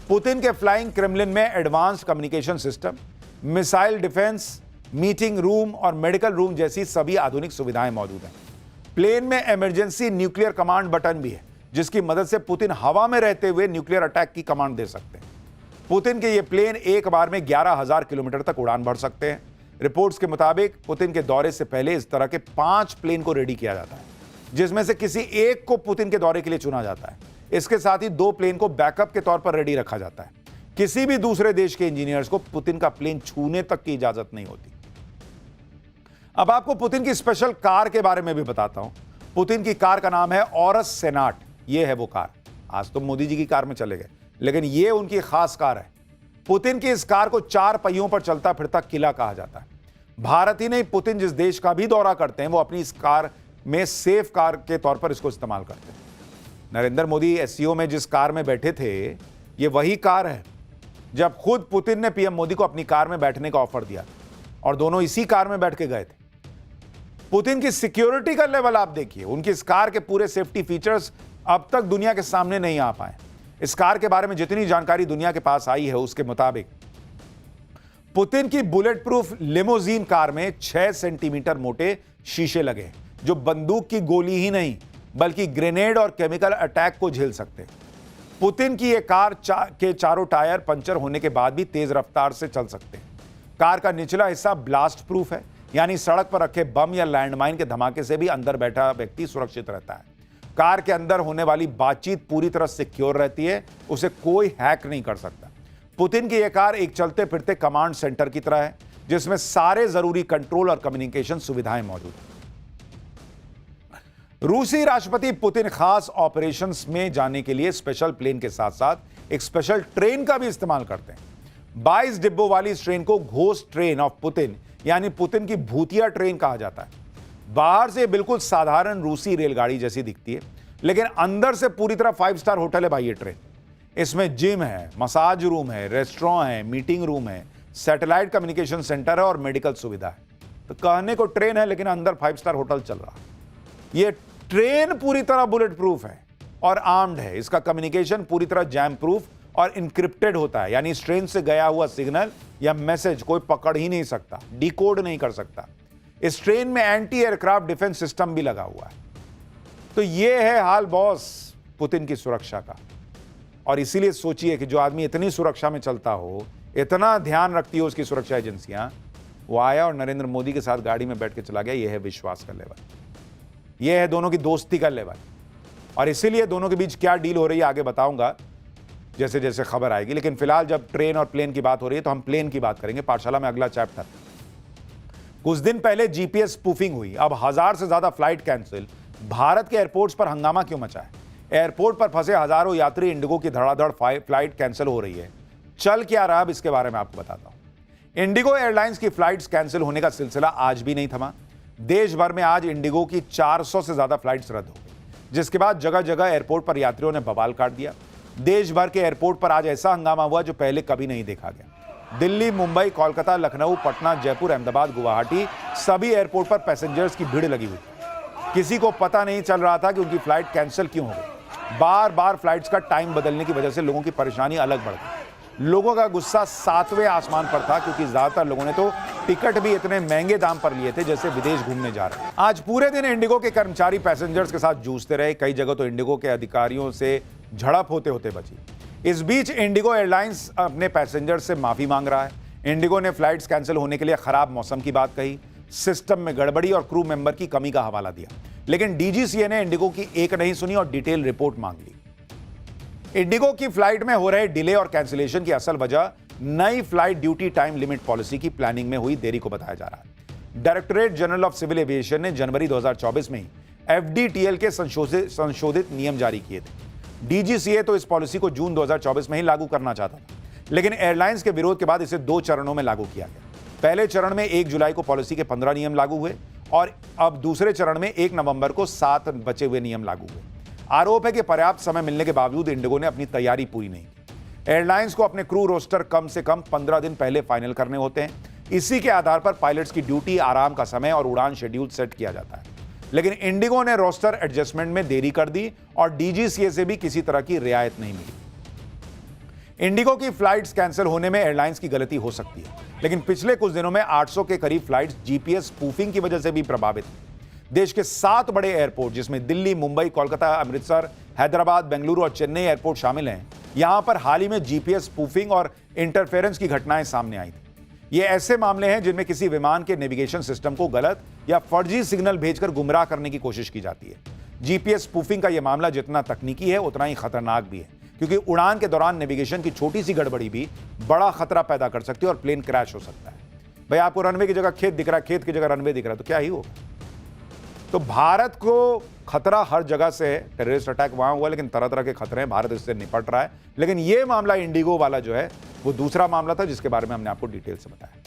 पुतिन के फ्लाइंग क्रेमलिन में advance communication system, missile defence, meeting room और मेडिकल रूम जैसी सभी आधुनिक सुविधाएं मौजूद हैं। प्लेन में इमरजेंसी न्यूक्लियर कमांड बटन भी है, जिसकी मदद से पुतिन हवा में रहते हुए न्यूक्लियर अटैक की कमांड दे सकते हैं। पुतिन के ये प्लेन एक बार में 11,000 किलोमीटर तक उड़ान भर सकते हैं। रिपोर्ट्स के मुताबिक पुतिन के दौरे से पहले इस तरह के 5 प्लेन को रेडी किया जाता है, जिसमें से किसी एक को पुतिन के दौरे के लिए चुना जाता है। इसके साथ ही 2 प्लेन को बैकअप के तौर पर रेडी रखा जाता है। किसी भी दूसरे देश के इंजीनियर्स को पुतिन का प्लेन छूने तक की इजाजत नहीं होती। अब आपको पुतिन की स्पेशल कार के बारे में भी बताता हूं। पुतिन की कार का नाम है औरस सेनाट। यह है वो कार। आज तो मोदी जी की कार में चले गए, लेकिन यह उनकी खास कार है। पुतिन की इस कार को 4 पहियों पर चलता फिरता किला कहा जाता है। भारत ही नहीं, पुतिन जिस देश का भी दौरा करते हैं वो अपनी इस कार में सेफ कार के तौर पर इसको इस्तेमाल करते हैं। नरेंद्र मोदी SCO में जिस कार में बैठे थे, ये वही कार है जब खुद पुतिन ने PM मोदी को अपनी कार में बैठने का ऑफर दिया और दोनों इसी कार में बैठ के गए थे। पुतिन की सिक्योरिटी का लेवल आप देखिए। उनकी इस कार के पूरे सेफ्टी फीचर्स अब तक दुनिया के सामने नहीं आ पाए। इस कार के बारे में जितनी जानकारी दुनिया के पास आई है, उसके मुताबिक पुतिन की बुलेट प्रूफ लिमोजीन कार में 6 सेंटीमीटर मोटे शीशे लगे हैं, जो बंदूक की गोली ही नहीं बल्कि ग्रेनेड और केमिकल अटैक को झेल सकते हैं। पुतिन की यह कार के चारों टायर पंचर होने के बाद भी तेज रफ्तार से चल सकते हैं। कार का निचला हिस्सा ब्लास्ट प्रूफ है, यानी सड़क पर रखे बम या लैंडमाइन के धमाके से भी अंदर बैठा व्यक्ति सुरक्षित रहता है। कार के अंदर होने वाली बातचीत पूरी तरह सिक्योर रहती है, उसे कोई हैक नहीं कर सकता। पुतिन की यह कार एक चलते फिरते कमांड सेंटर की तरह है, जिसमें सारे जरूरी कंट्रोल और कम्युनिकेशन सुविधाएं मौजूद हैं। रूसी राष्ट्रपति पुतिन खास ऑपरेशंस में जाने के लिए स्पेशल प्लेन के साथ साथ एक स्पेशल ट्रेन का भी इस्तेमाल करते हैं। 22 डिब्बों वाली इस ट्रेन को घोस्ट ट्रेन ऑफ पुतिन यानी पुतिन की भूतिया ट्रेन कहा जाता है। बाहर से बिल्कुल साधारण रूसी रेलगाड़ी जैसी दिखती है, लेकिन अंदर से पूरी तरह 5 स्टार होटल है भाई ये ट्रेन। इसमें जिम है, मसाज रूम है, रेस्टोरेंट है, मीटिंग रूम है, सैटेलाइट कम्युनिकेशन सेंटर है और मेडिकल सुविधा है। तो कहने को ट्रेन है, लेकिन अंदर 5 स्टार होटल चल रहा है। ये ट्रेन पूरी तरह बुलेट प्रूफ है और आर्म्ड है। इसका कम्युनिकेशन पूरी तरह जैम प्रूफ और इंक्रिप्टेड होता है, यानी इस ट्रेन से गया हुआ सिग्नल या मैसेज कोई पकड़ ही नहीं सकता, डिकोड नहीं कर सकता। इस ट्रेन में एंटी एयरक्राफ्ट डिफेंस सिस्टम भी लगा हुआ है। तो यह है हाल बॉस पुतिन की सुरक्षा का। और इसीलिए सोचिए कि जो आदमी इतनी सुरक्षा में चलता हो, इतना ध्यान रखती हो उसकी सुरक्षा एजेंसियां, वो आया और नरेंद्र मोदी के साथ गाड़ी में बैठ के चला गया। यह है विश्वास का लेवल, यह है दोनों की दोस्ती का लेवल। और इसीलिए दोनों के बीच क्या डील हो रही है आगे बताऊंगा जैसे जैसे खबर आएगी। लेकिन फिलहाल जब ट्रेन और प्लेन की बात हो रही है तो हम प्लेन की बात करेंगे। पाठशाला में अगला चैप्टर। कुछ दिन पहले जीपीएस स्पूफिंग हुई, अब 1000 से ज्यादा फ्लाइट कैंसिल। भारत के एयरपोर्ट्स पर हंगामा क्यों मचा है? एयरपोर्ट पर फंसे हजारों यात्री इंडिगो की धड़ाधड़ फ्लाइट कैंसिल हो रही है। चल क्या रहा अब इसके बारे में आपको बताता हूं। इंडिगो एयरलाइंस की फ्लाइट्स कैंसिल होने का सिलसिला आज भी नहीं थमा। देश भर में आज इंडिगो की 400 से ज्यादा फ्लाइट्स रद्द हो गई, जिसके बाद जगह जगह एयरपोर्ट पर यात्रियों ने बवाल काट दिया। देश भर के एयरपोर्ट पर आज ऐसा हंगामा हुआ जो पहले कभी नहीं देखा गया। दिल्ली, मुंबई, कोलकाता, लखनऊ, पटना, जयपुर, अहमदाबाद, गुवाहाटी सभी एयरपोर्ट पर पैसेंजर्स की भीड़ लगी हुई थी। किसी को पता नहीं चल रहा था कि उनकी फ्लाइट कैंसिल क्यों हो गई। बार बार फ्लाइट्स का टाइम बदलने की वजह से लोगों की परेशानी अलग बढ़ गई। लोगों का गुस्सा 7वें आसमान पर था, क्योंकि ज्यादातर लोगों ने तो टिकट भी इतने महंगे दाम पर लिए थे जैसे विदेश घूमने जा रहे हैं। आज पूरे दिन इंडिगो के कर्मचारी पैसेंजर्स के साथ जूझते रहे। कई जगह तो इंडिगो के अधिकारियों से झड़प होते होते बची। इस बीच इंडिगो एयरलाइंस अपने पैसेंजर्स से माफी मांग रहा है। इंडिगो ने फ्लाइट्स कैंसिल होने के लिए खराब मौसम की बात कही, सिस्टम में गड़बड़ी और क्रू मेंबर की कमी का हवाला दिया। लेकिन डीजीसीए ने इंडिगो की एक नहीं सुनी और डिटेल रिपोर्ट मांग ली। इंडिगो की फ्लाइट में हो रहे डिले और कैंसिलेशन की असल वजह नई flight duty time limit policy की प्लानिंग में हुई देरी को बताया जा रहा है। Directorate general of civil aviation ने जनवरी 2024 में ही एफडीटीएल के संशोधित नियम जारी किए थे। डीजीसीए तो इस पॉलिसी को जून 2024 में ही लागू करना चाहता था, लेकिन एयरलाइंस के विरोध के बाद इसे 2 चरणों में लागू किया गया। पहले चरण में 1 जुलाई को पॉलिसी के 15 नियम लागू हुए और अब दूसरे चरण में 1 नवंबर को 7 बचे हुए नियम लागू हुए। आरोप है कि पर्याप्त समय मिलने के बावजूद इंडिगो ने अपनी तैयारी पूरी नहीं की। एयरलाइंस को अपने क्रू रोस्टर कम से कम 15 दिन पहले फाइनल करने होते हैं। इसी के आधार पर पायलट्स की ड्यूटी, आराम का समय और उड़ान शेड्यूल सेट किया जाता है। लेकिन इंडिगो ने रोस्टर एडजस्टमेंट में देरी कर दी और डीजीसीए से भी किसी तरह की रियायत नहीं मिली। इंडिगो की फ्लाइट्स कैंसिल होने में एयरलाइंस की गलती हो सकती है, लेकिन पिछले कुछ दिनों में 800 के करीब फ्लाइट्स जीपीएस स्पूफिंग की वजह से भी प्रभावित हुई। देश के 7 बड़े एयरपोर्ट, जिसमें दिल्ली, मुंबई, कोलकाता, अमृतसर, हैदराबाद, बेंगलुरु और चेन्नई एयरपोर्ट शामिल हैं, यहां पर हाल ही में जीपीएस स्पूफिंग और इंटरफेरेंस की घटनाएं सामने आई थी। ये ऐसे मामले हैं जिनमें किसी विमान के नेविगेशन सिस्टम को गलत या फर्जी सिग्नल भेजकर गुमराह करने की कोशिश की जाती है। जीपीएस स्पूफिंग का यह मामला जितना तकनीकी है उतना ही खतरनाक भी है, क्योंकि उड़ान के दौरान नेविगेशन की छोटी सी गड़बड़ी भी बड़ा खतरा पैदा कर सकती है और प्लेन क्रैश हो सकता है। भाई आपको रनवे की जगह खेत दिख रहा है, खेत की जगह रनवे दिख रहा है, तो क्या ही होगा। तो भारत को खतरा हर जगह से है। टेररिस्ट अटैक वहां हुआ, लेकिन तरह तरह के खतरे हैं, भारत इससे निपट रहा है। लेकिन यह मामला इंडिगो वाला जो है वो दूसरा मामला था, जिसके बारे में हमने आपको डिटेल से बताया।